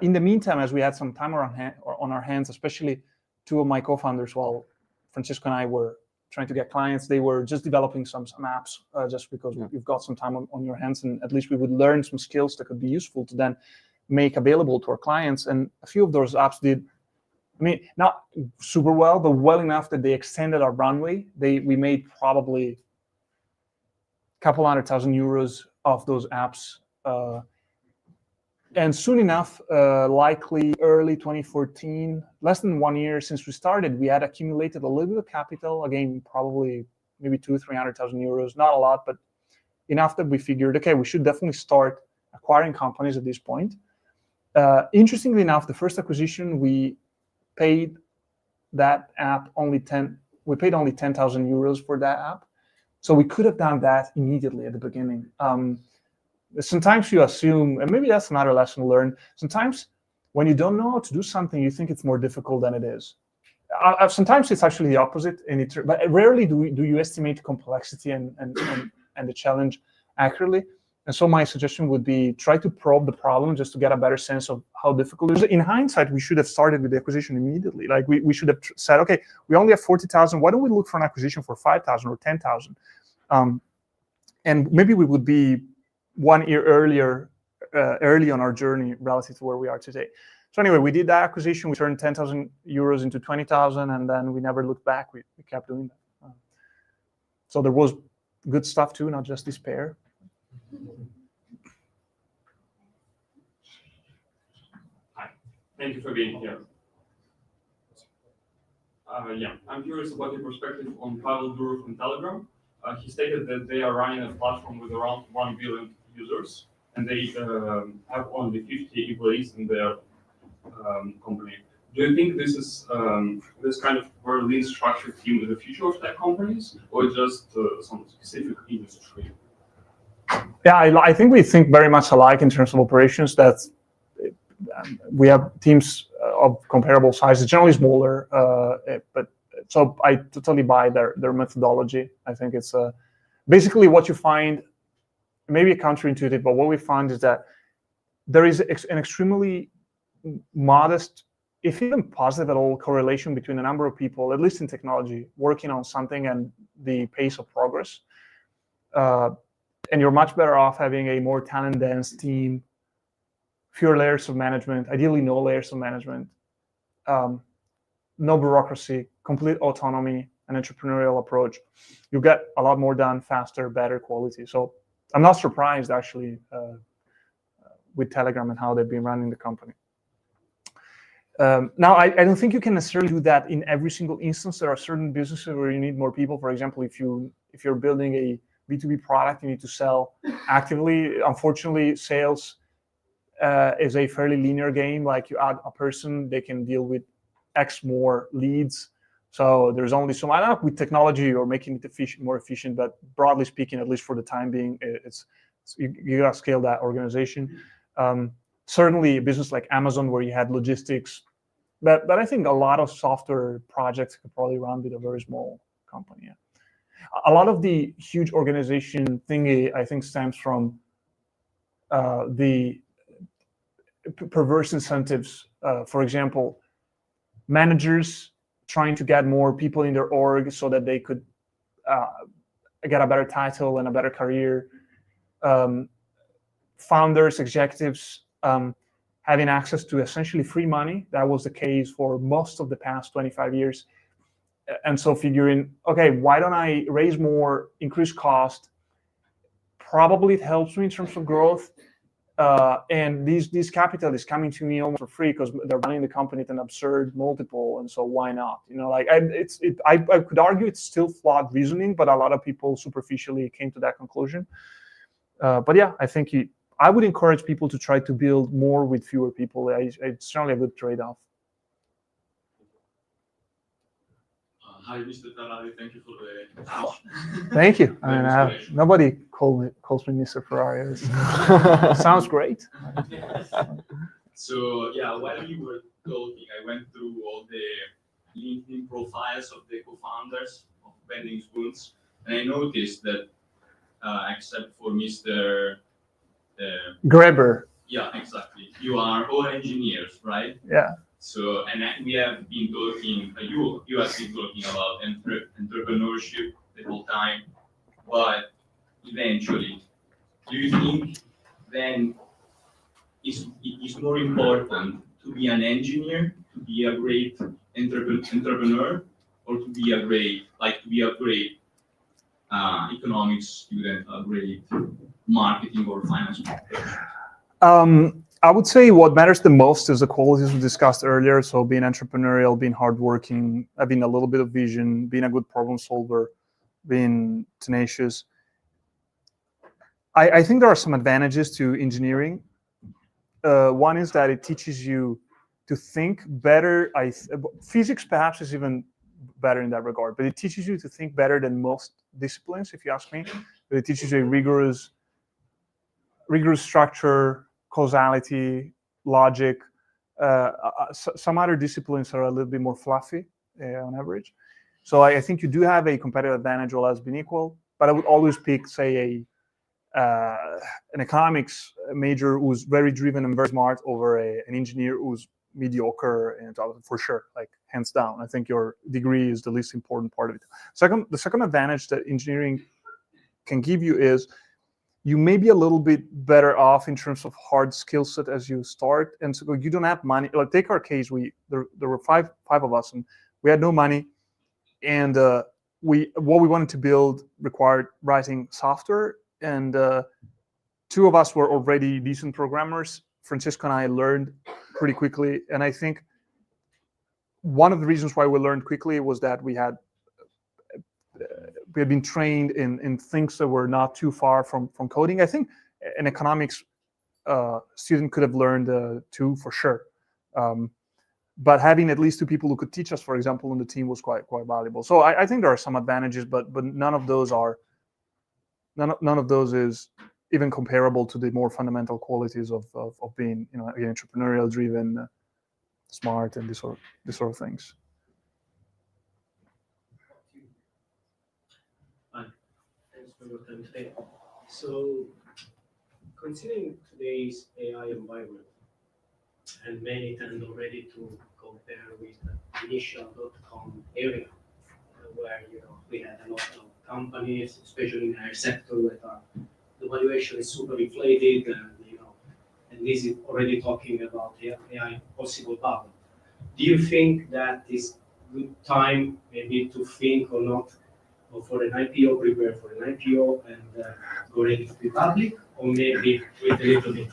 in the meantime, as we had some time on our hands, especially 2 of my co-founders, while Francisco and I were trying to get clients. They were just developing some apps just because you've got some time on your hands, and at least we would learn some skills that could be useful to then make available to our clients. And a few of those apps did, I mean, not super well, but well enough that they extended our runway. We made probably a couple €100,000 off those apps. And soon enough, likely early 2014, less than 1 year since we started, we had accumulated a little bit of capital. Again, probably maybe €200,000-300,000, not a lot, but enough that we figured, okay, we should definitely start acquiring companies at this point. Interestingly enough, the first acquisition, we paid that app only €10,000 for that app. So we could have done that immediately at the beginning. Sometimes you assume, and maybe that's another lesson learned, sometimes when you don't know how to do something, you think it's more difficult than it is. Sometimes it's actually the opposite, but rarely do you estimate complexity and the challenge accurately. And so my suggestion would be try to probe the problem just to get a better sense of how difficult it is. In hindsight, we should have started with the acquisition immediately. Like we should have said, okay, we only have 40,000. Why don't we look for an acquisition for 5,000 or 10,000? And maybe we would be 1 year early on our journey relative to where we are today. So anyway, we did that acquisition. We turned €10,000 into 20,000, and then we never looked back. We kept doing that. So there was good stuff too, not just despair. Hi, thank you for being here. I'm curious about your perspective on Pavel Durov from Telegram. He stated that they are running a platform with around 1 billion users, and they have only 50 employees in their company. Do you think this is this kind of very lean structured team is the future of tech companies, or just some specific industry? Yeah, I think we think very much alike in terms of operations. That we have teams of comparable sizes, generally smaller, but so I totally buy their methodology. I think it's basically what you find, maybe counterintuitive, but what we find is that there is an extremely modest, if even positive at all, correlation between the number of people, at least in technology, working on something and the pace of progress. And you're much better off having a more talent-dense team, fewer layers of management, ideally no layers of management, no bureaucracy, complete autonomy, an entrepreneurial approach. You get a lot more done faster, better quality. So I'm not surprised, actually, with Telegram and how they've been running the company. Now, I don't think you can necessarily do that in every single instance. There are certain businesses where you need more people. For example, if you're building a B2B product, you need to sell actively. Unfortunately, sales is a fairly linear game. Like you add a person, they can deal with X more leads. So there's only so much. With technology, you're making it more efficient. But broadly speaking, at least for the time being, you got to scale that organization. Certainly, a business like Amazon, where you had logistics, but I think a lot of software projects could probably run with a very small company. Yeah. A lot of the huge organization thingy, I think, stems from the perverse incentives. For example, managers trying to get more people in their org so that they could get a better title and a better career. Founders, executives having access to essentially free money. That was the case for most of the past 25 years. And so figuring, okay, why don't I raise more, increase cost? Probably it helps me in terms of growth. And these capital is coming to me almost for free because they're running the company at an absurd multiple. And so why not? I could argue it's still flawed reasoning, but a lot of people superficially came to that conclusion. But yeah, I think I would encourage people to try to build more with fewer people. It's certainly a good trade-off. Hi, Mr. Ferrari. Thank you for the Thank you. I mean, nobody calls me Mr. Ferrari. Sounds great. So yeah, while you were talking, I went through all the LinkedIn profiles of the co-founders of Vending Spoons, and I noticed that except for Mr. Greber. Yeah, exactly. You are all engineers, right? Yeah. So, we have been talking, you have been talking about entrepreneurship the whole time, but eventually, do you think then it is more important to be an engineer, to be a great entrepreneur, or to be a great economics student, a great marketing or finance person? I would say what matters the most is the qualities we discussed earlier. So being entrepreneurial, being hardworking, having a little bit of vision, being a good problem solver, being tenacious. I think there are some advantages to engineering. One is that it teaches you to think better. Physics perhaps is even better in that regard, but it teaches you to think better than most disciplines, if you ask me. It teaches you a rigorous structure, causality, logic. Some other disciplines are a little bit more fluffy on average. So I think you do have a competitive advantage, all else being equal. But I would always pick, say, an economics major who's very driven and very smart over an engineer who's mediocre, and for sure, like hands down. I think your degree is the least important part of it. The second advantage that engineering can give you is you may be a little bit better off in terms of hard skill set as you start. And so you don't have money. Like take our case, there were five of us, and we had no money. And what we wanted to build required writing software. And two of us were already decent programmers. Francisco and I learned pretty quickly. And I think one of the reasons why we learned quickly was that we had been trained in things that were not too far from coding. I think an economics student could have learned too, for sure. But having at least two people who could teach us, for example, on the team was quite valuable. So I think there are some advantages, but none of those is even comparable to the more fundamental qualities of being, entrepreneurial, driven, smart, and this sort of things. Thanks for your time today. So, considering today's AI environment, and many tend already to compare with the initial .com area, where we had a lot of companies, especially in our sector, that the valuation is super inflated, and this is already talking about AI possible bubble. Do you think that is good time maybe to think or not, or for an IPO, prepare for an IPO and go ready to be public, or maybe wait a little bit?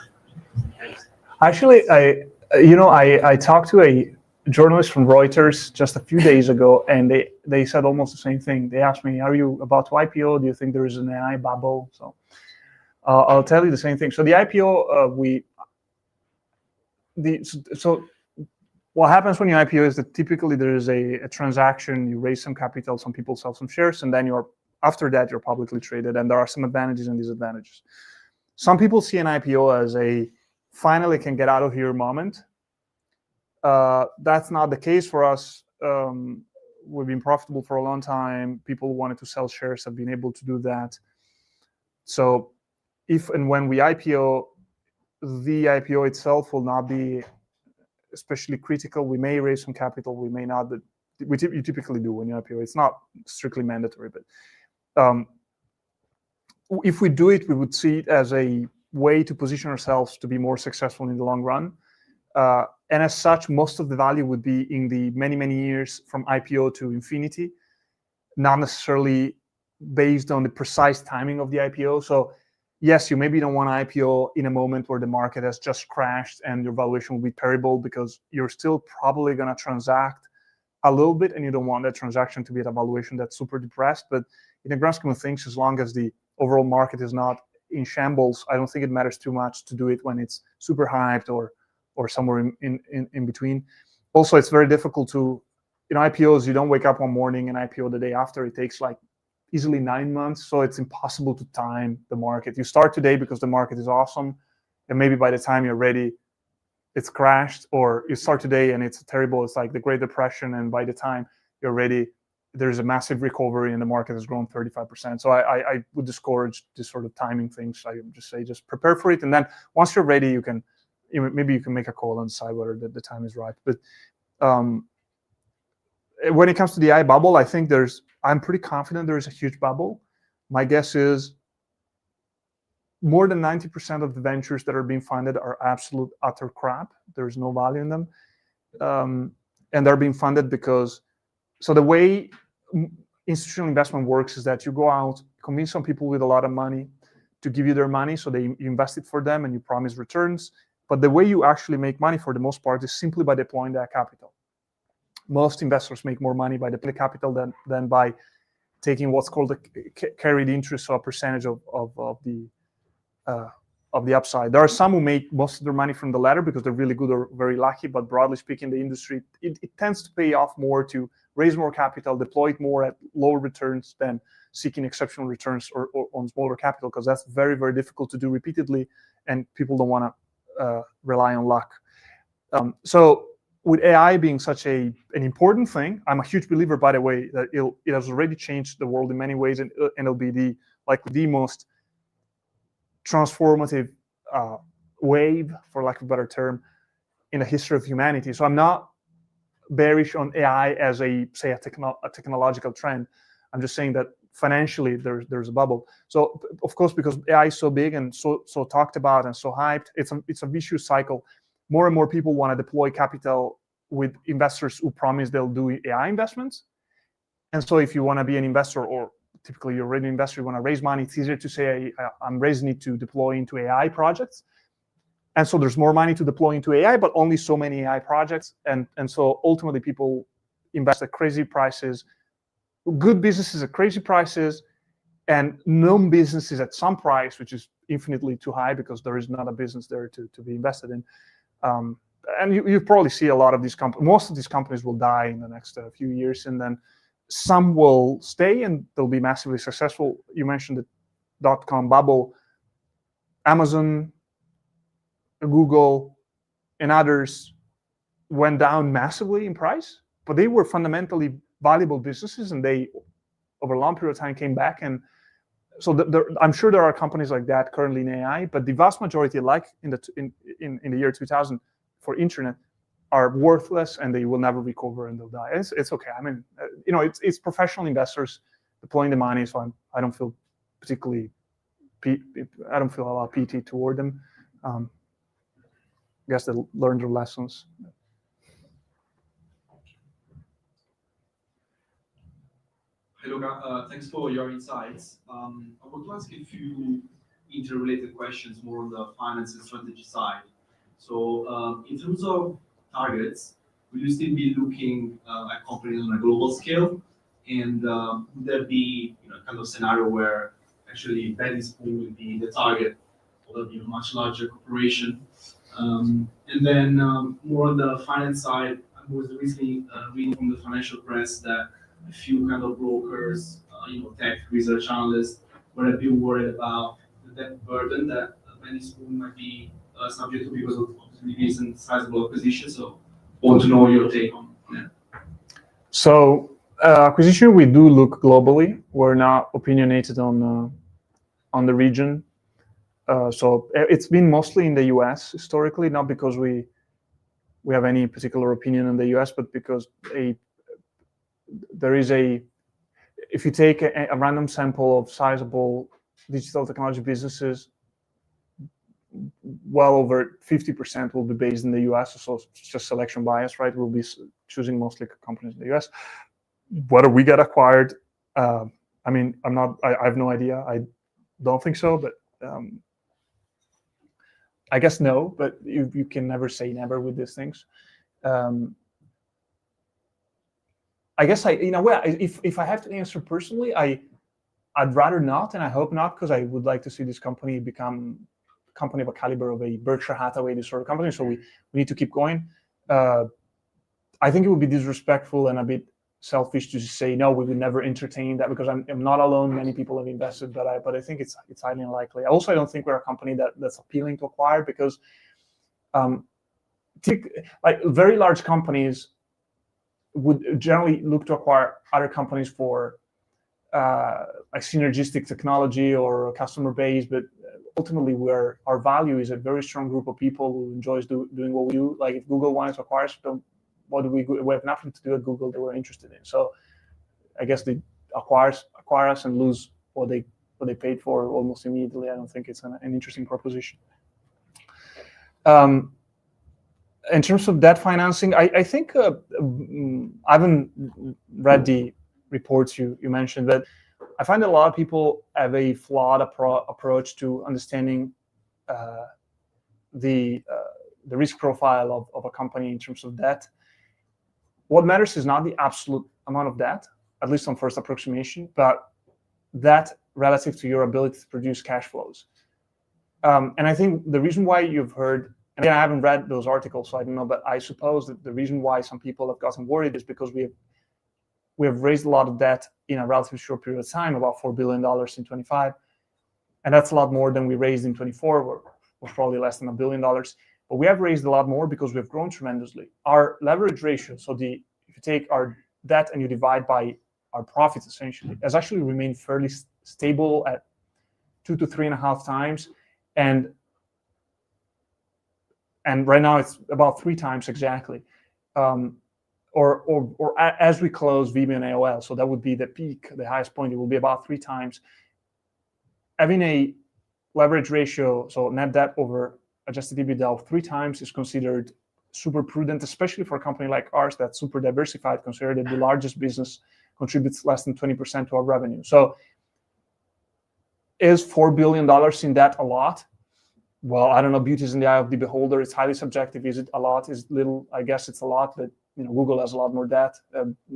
Thanks. Actually, I talked to a journalist from Reuters just a few days ago, and they said almost the same thing. They asked me, "Are you about to IPO? Do you think there is an AI bubble?" So I'll tell you the same thing. So the IPO, so what happens when you IPO is that typically there is a transaction. You raise some capital, some people sell some shares, and then after that you're publicly traded. And there are some advantages and disadvantages. Some people see an IPO as a finally can get out of here moment. That's not the case for us. We've been profitable for a long time. People who wanted to sell shares have been able to do that. So if and when we IPO, the IPO itself will not be especially critical. We may raise some capital, we may not, but you typically do when you IPO. It's not strictly mandatory, but if we do it, we would see it as a way to position ourselves to be more successful in the long run. And as such, most of the value would be in the many, many years from IPO to infinity, not necessarily based on the precise timing of the IPO. So yes, you maybe don't want to IPO in a moment where the market has just crashed and your valuation will be terrible, because you're still probably going to transact a little bit, and you don't want that transaction to be at a valuation that's super depressed. But in the grand scheme of things, as long as the overall market is not in shambles, I don't think it matters too much to do it when it's super hyped or somewhere in between. Also, it's very difficult to, IPOs, you don't wake up one morning and IPO the day after. It takes like easily 9 months, so it's impossible to time the market. You start today because the market is awesome, and maybe by the time you're ready, it's crashed, or you start today and it's terrible. It's like the Great Depression, and by the time you're ready, there's a massive recovery and the market has grown 35%. So I would discourage this sort of timing things. I would just say, just prepare for it, and then once you're ready, you can maybe you can make a call and decide whether the time is right. But when it comes to the AI bubble, I think I'm pretty confident there is a huge bubble. My guess is more than 90% of the ventures that are being funded are absolute utter crap. There's no value in them. And they're being funded because, so the way institutional investment works is that you go out, convince some people with a lot of money to give you their money, so you invest it for them and you promise returns. But the way you actually make money for the most part is simply by deploying that capital. Most investors make more money by deploying capital than by taking what's called the carried interest, so a percentage of the upside. There are some who make most of their money from the latter because they're really good or very lucky, but broadly speaking, the industry, it tends to pay off more to raise more capital, deploy it more at lower returns than seeking exceptional returns or on smaller capital, because that's very, very difficult to do repeatedly, and people don't want to rely on luck. So with AI being such an important thing, I'm a huge believer, by the way, that it has already changed the world in many ways, and it'll be the most transformative wave, for lack of a better term, in the history of humanity. So I'm not bearish on AI as a technological trend. I'm just saying that financially there's a bubble. So of course, because AI is so big and so talked about and so hyped, it's a vicious cycle. More and more people want to deploy capital with investors who promise they'll do AI investments. And so if you want to be an investor, or typically you're already an investor, you want to raise money, it's easier to say, I'm raising it to deploy into AI projects. And so there's more money to deploy into AI, but only so many AI projects. And so ultimately people invest at crazy prices, good businesses at crazy prices, and known businesses at some price, which is infinitely too high because there is not a business there to be invested in. And you probably see a lot of these companies, most of these companies will die in the next few years, and then some will stay and they'll be massively successful. You mentioned the dot-com bubble. Amazon, Google, and others went down massively in price, but they were fundamentally valuable businesses, and they, over a long period of time, came back. And so I'm sure there are companies like that currently in AI, but the vast majority, like in the year 2000 for internet, are worthless and they will never recover and they'll die. It's okay. I mean, it's professional investors deploying the money, so I don't feel particularly, I don't feel a lot of pity toward them. I guess they learned their lessons. Hey, Luca, thanks for your insights. I want to ask a few interrelated questions more on the finance and strategy side. So in terms of targets, will you still be looking at companies on a global scale? And would there be kind of scenario where actually Spoon will be the target of a much larger corporation? And then more on the finance side, I was recently reading from the financial press that a few kind of brokers, tech research analysts, were a bit worried about the debt burden that Spoon might be subject to because of recent sizable acquisition. So I want to know your take on that. So acquisition, we do look globally. We're not opinionated on the region. So it's been mostly in the US historically, not because we have any particular opinion on the US, but because if you take a random sample of sizable digital technology businesses, well over 50% will be based in the US. So it's just selection bias, right? We'll be choosing mostly companies in the US. Whether we get acquired, I mean, I have no idea. I don't think so, but I guess no, but you can never say never with these things. I guess if I have to answer personally, I'd rather not, and I hope not, because I would like to see this company become a company of a caliber of a Berkshire Hathaway, this sort of company. So we need to keep going. I think it would be disrespectful and a bit selfish to say no, we would never entertain that, because I'm not alone. Many people have invested, but I think it's highly unlikely. Also, I don't think we're a company that's appealing to acquire, because like very large companies would generally look to acquire other companies for a synergistic technology or a customer base, but ultimately our value is a very strong group of people who enjoys doing what we do. Like if Google wanted to acquire us, what do? We have nothing to do at Google that we're interested in. So I guess they acquire us and lose what they paid for almost immediately. I don't think it's an interesting proposition. In terms of debt financing, I think I haven't read the reports you mentioned, but I find that a lot of people have a flawed approach to understanding the risk profile of a company in terms of debt. What matters is not the absolute amount of debt, at least on first approximation, but that relative to your ability to produce cash flows. And I think the reason why you've heard, and again, I haven't read those articles, so I don't know, but I suppose that the reason why some people have gotten worried is because we have raised a lot of debt in a relatively short period of time, about $4 billion in 25. And that's a lot more than we raised in 24, or was probably less than $1 billion. But we have raised a lot more because we've grown tremendously. Our leverage ratio, so if you take our debt and you divide by our profits, essentially, has actually remained fairly stable at 2 to 3.5 times. And right now it's about 3 times exactly. Or as we close Vimeo and AOL, so that would be the peak, the highest point, it will be about 3 times. Having a leverage ratio, so net debt over adjusted EBITDA of 3 times is considered super prudent, especially for a company like ours that's super diversified, considered that the largest business contributes less than 20% to our revenue. So is $4 billion in debt a lot? Well, I don't know. Beauty is in the eye of the beholder. It's highly subjective. Is it a lot? Is it little? I guess it's a lot, but Google has a lot more debt.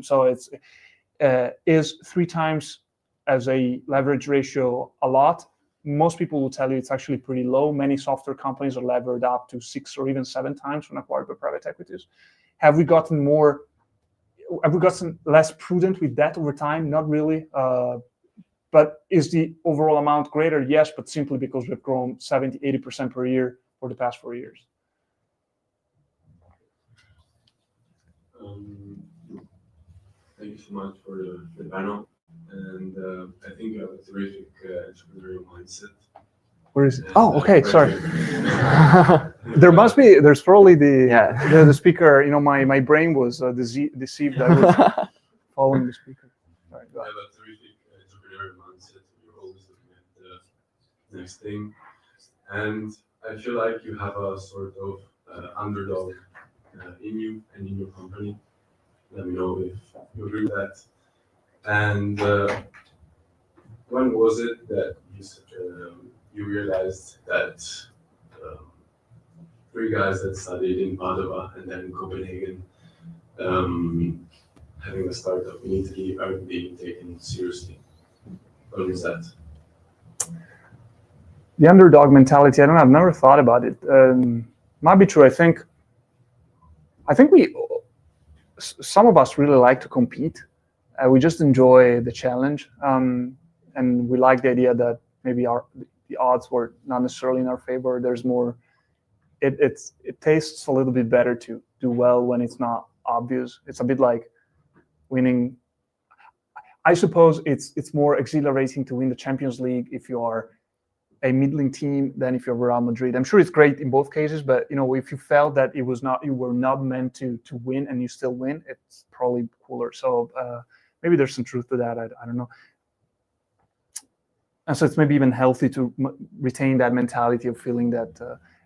So it's is 3 times as a leverage ratio a lot? Most people will tell you it's actually pretty low. Many software companies are levered up to 6 or even 7 times when acquired by private equities. Have we gotten less prudent with debt over time? Not really. But is the overall amount greater? Yes, but simply because we've grown 70, 80% per year for the past 4 years. Thank you so much for the panel. And I think you have a terrific entrepreneurial mindset. Where is it? And, oh, okay, sorry. There's probably the speaker, my brain was deceived. I was following the speaker. Sorry, go ahead. You have a terrific entrepreneurial mindset. You're always looking at the next thing. And I feel like you have a sort of underdog in you and in your company. Let me know if you agree with that. And when was it that you realized that 3 guys that studied in Padova and then in Copenhagen, having a startup in Italy, aren't being taken seriously? When was that? The underdog mentality, I don't know, I've never thought about it. Might be true. I think some of us really like to compete. We just enjoy the challenge, and we like the idea that maybe the odds were not necessarily in our favor. There's more. It tastes a little bit better to do well when it's not obvious. It's a bit like winning. I suppose it's more exhilarating to win the Champions League if you are a middling team than if you're Real Madrid. I'm sure it's great in both cases, but if you felt that you were not meant to win and you still win, it's probably cooler. So maybe there's some truth to that. I don't know. And so it's maybe even healthy to retain that mentality of feeling that,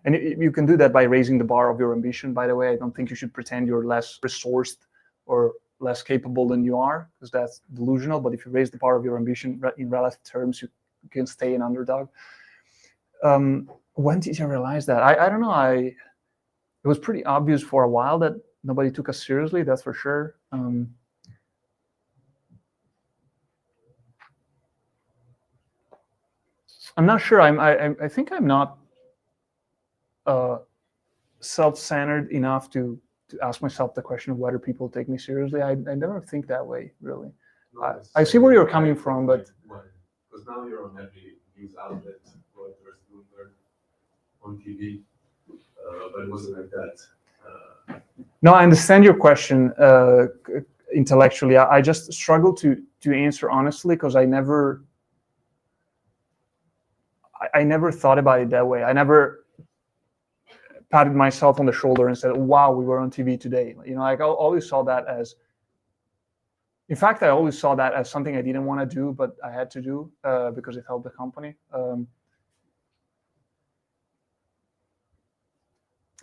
and you can do that by raising the bar of your ambition. By the way, I don't think you should pretend you're less resourced or less capable than you are, because that's delusional. But if you raise the bar of your ambition in relative terms, you can stay an underdog. When did you realize that? I don't know. It was pretty obvious for a while that nobody took us seriously. That's for sure. I'm not sure. I think I'm not self-centered enough to ask myself the question of whether people take me seriously. I never think that way, really. I see where you're coming from, but because now you're on every news outlet, Reuters, Bloomberg, on TV, but it wasn't like that. No, I understand your question intellectually. I just struggle to answer honestly, because I I never thought about it that way. I never patted myself on the shoulder and said, wow, we were on TV today. You know, like I always saw that as, in fact, I always saw that as something I didn't want to do, but I had to do because it helped the company. I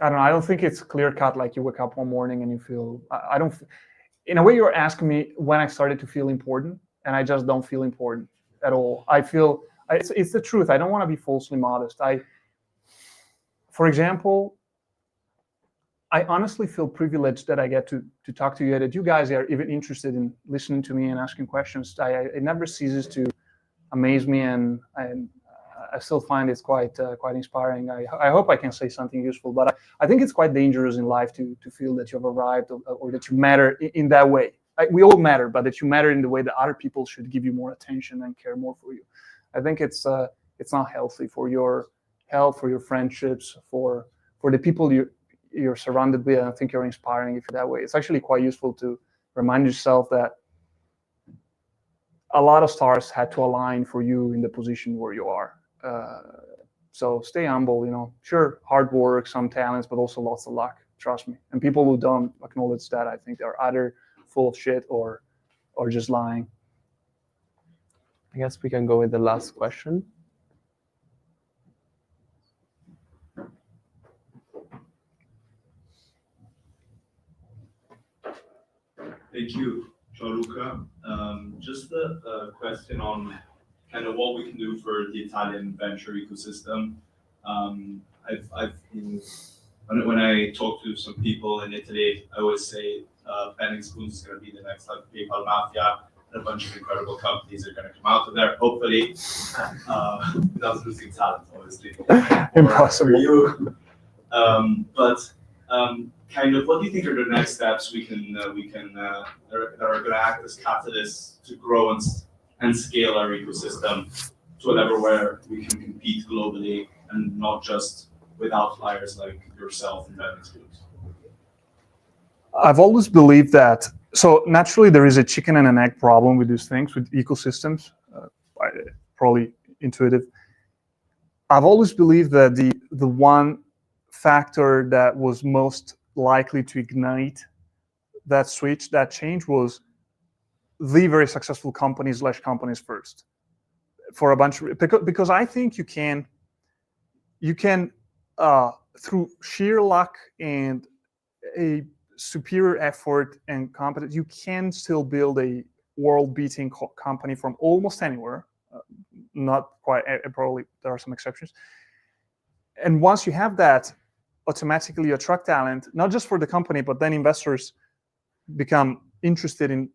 don't know. I don't think it's clear cut. Like you wake up one morning and you feel, I don't, in a way you're asking me when I started to feel important, and I just don't feel important at all. I feel, it's the truth. I don't want to be falsely modest. For example, I honestly feel privileged that I get to talk to you, that you guys are even interested in listening to me and asking questions. It never ceases to amaze me, and I still find it's quite inspiring. I hope I can say something useful, but I think it's quite dangerous in life to feel that you've arrived or that you matter in that way. We all matter, but that you matter in the way that other people should give you more attention and care more for you. I think it's not healthy for your health, for your friendships, for the people you're surrounded with. I think you're inspiring if you're that way. It's actually quite useful to remind yourself that a lot of stars had to align for you in the position where you are. So stay humble, you know, sure, hard work, some talents, but also lots of luck, trust me. And people who don't acknowledge that, I think they're either full of shit or just lying. I guess we can go with the last question. Thank you, Gianluca. Just a question on kind of what we can do for the Italian venture ecosystem. I've been, when I talk to some people in Italy, I always say Penning Spoons is going to be the next like PayPal Mafia, and a bunch of incredible companies are going to come out of there, hopefully, without losing talent, obviously. Impossible. For you. Kind of, what do you think are the next steps that are going to act as catalysts to grow and scale our ecosystem to a level where we can compete globally and not just with outliers like yourself and Penning Spoons? I've always believed that. So naturally, there is a chicken and an egg problem with these things, with ecosystems. Probably intuitive. I've always believed that the one factor that was most likely to ignite that switch, that change, was the very successful companies first. For a bunch of, because I think you can through sheer luck and a superior effort and competence, you can still build a world-beating company from almost anywhere. Not quite, probably there are some exceptions. And once you have that, automatically you attract talent, not just for the company, but then investors become interested in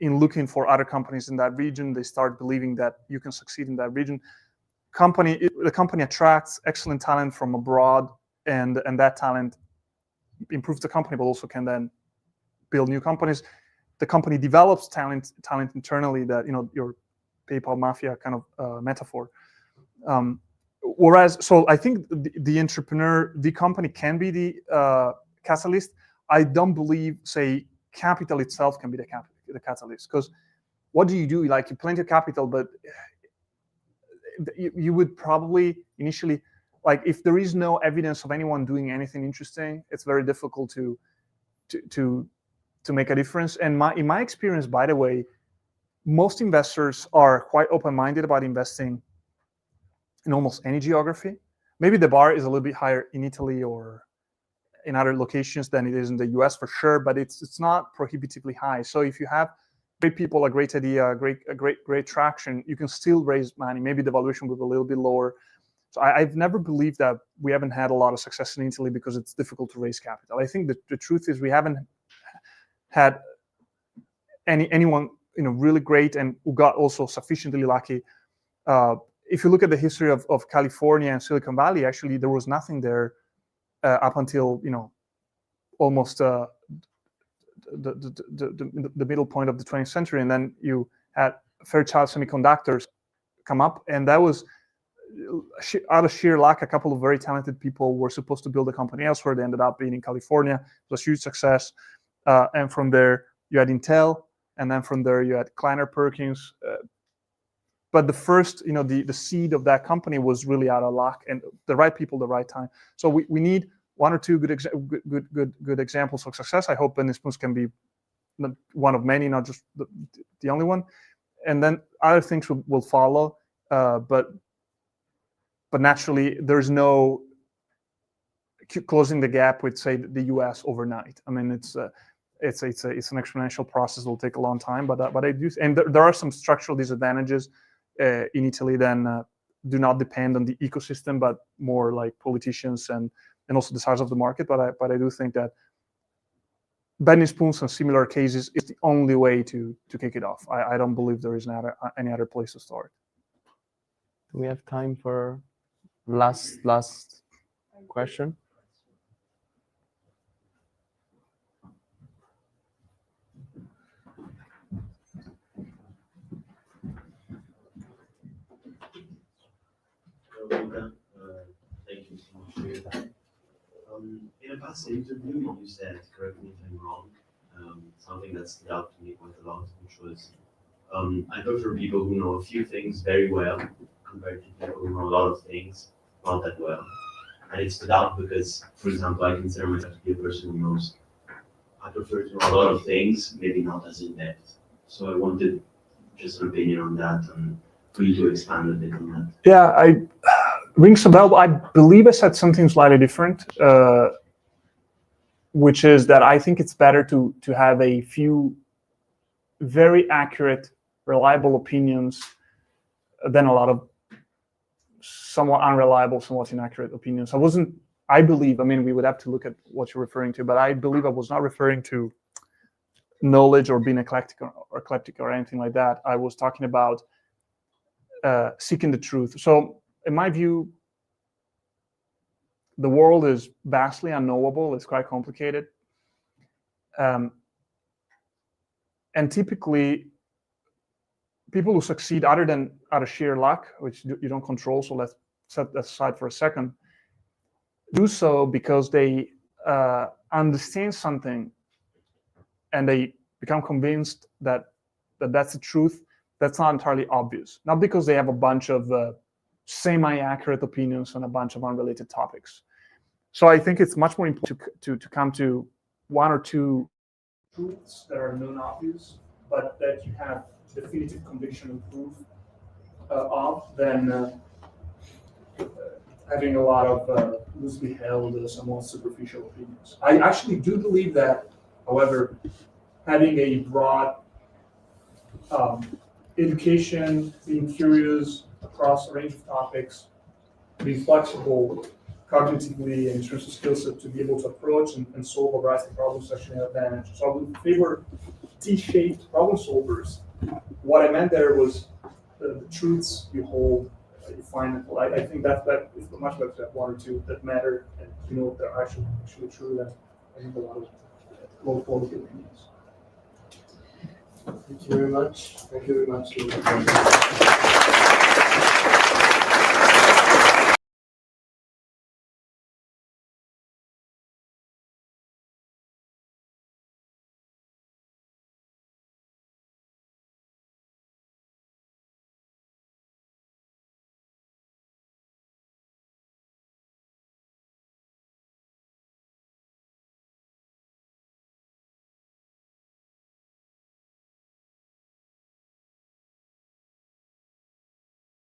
looking for other companies in that region. They start believing that you can succeed in that region. The company attracts excellent talent from abroad, and that talent improves the company, but also can then build new companies. The company develops talent internally, that, you know, your PayPal Mafia kind of metaphor. Whereas, so I think the company can be the catalyst. I don't believe, say, capital itself can be the catalyst, because what do? Like, you plenty of capital, but you would probably initially, like, if there is no evidence of anyone doing anything interesting, it's very difficult to make a difference. And in my experience, by the way, most investors are quite open-minded about investing in almost any geography. Maybe the bar is a little bit higher in Italy or in other locations than it is in the US, for sure, but it's not prohibitively high. So if you have great people, a great idea, great traction, you can still raise money. Maybe the valuation will be a little bit lower. So I've never believed that we haven't had a lot of success in Italy because it's difficult to raise capital. I think that the truth is we haven't had anyone, you know, really great and who got also sufficiently lucky. If you look at the history of California and Silicon Valley, actually there was nothing there up until, you know, almost the middle point of the 20th century, and then you had Fairchild Semiconductors come up, and that was out of sheer luck. A couple of very talented people were supposed to build a company elsewhere. They ended up being in California. It was a huge success, and from there you had Intel, and then from there you had Kleiner Perkins. but the first, the seed of that company was really out of luck, and the right people, the right time. So we need one or two good examples of success. I hope Benny Spoons can be one of many, not just the only one, and then other things will follow. But naturally, there's no closing the gap with, say, the U.S. overnight. I mean, it's an exponential process. It will take a long time, but I do, and there are some structural disadvantages in Italy that do not depend on the ecosystem, but more like politicians and also the size of the market. But I do think that Benny Spoons and similar cases is the only way to kick it off. I don't believe there is any other place to start. Do we have time for last question? Luca, thank you so much for your time. In a past interview, you said, correct me if I'm wrong, something that stood out to me quite a lot, which was, I prefer people who know a few things very well compared to people who know a lot of things not that well. And it stood out because, for example, I consider myself to be a person who knows, I prefer to know a lot of things, maybe not as in depth. So I wanted just an opinion on that and for you to expand a bit on that. Yeah, rings a bell. I believe I said something slightly different, which is that I think it's better to have a few very accurate, reliable opinions than a lot of somewhat unreliable, somewhat inaccurate opinions. I believe, I mean, we would have to look at what you're referring to, but I believe I was not referring to knowledge or being eclectic or anything like that. I was talking about seeking the truth. So in my view, the world is vastly unknowable. It's quite complicated. And typically, people who succeed, other than out of sheer luck, which you don't control, so let's set that aside for a second, do so because they understand something and they become convinced that that's the truth. That's not entirely obvious. Not because they have a bunch of semi-accurate opinions on a bunch of unrelated topics. So I think it's much more important to come to one or two truths that are known obvious, but that you have definitive conviction and proof of, than having a lot of loosely held, somewhat superficial opinions. I actually do believe that, however, having a broad education, being curious across a range of topics, being flexible cognitively in terms of skill set to be able to approach and solve a variety of problems is actually an advantage. So I would favor T-shaped problem solvers. What I meant there was the truths you hold, you find. I think that is much better to have one or two that matter, and they're actually true than I think a lot of low quality opinions. Thank you very much. Thank you very much.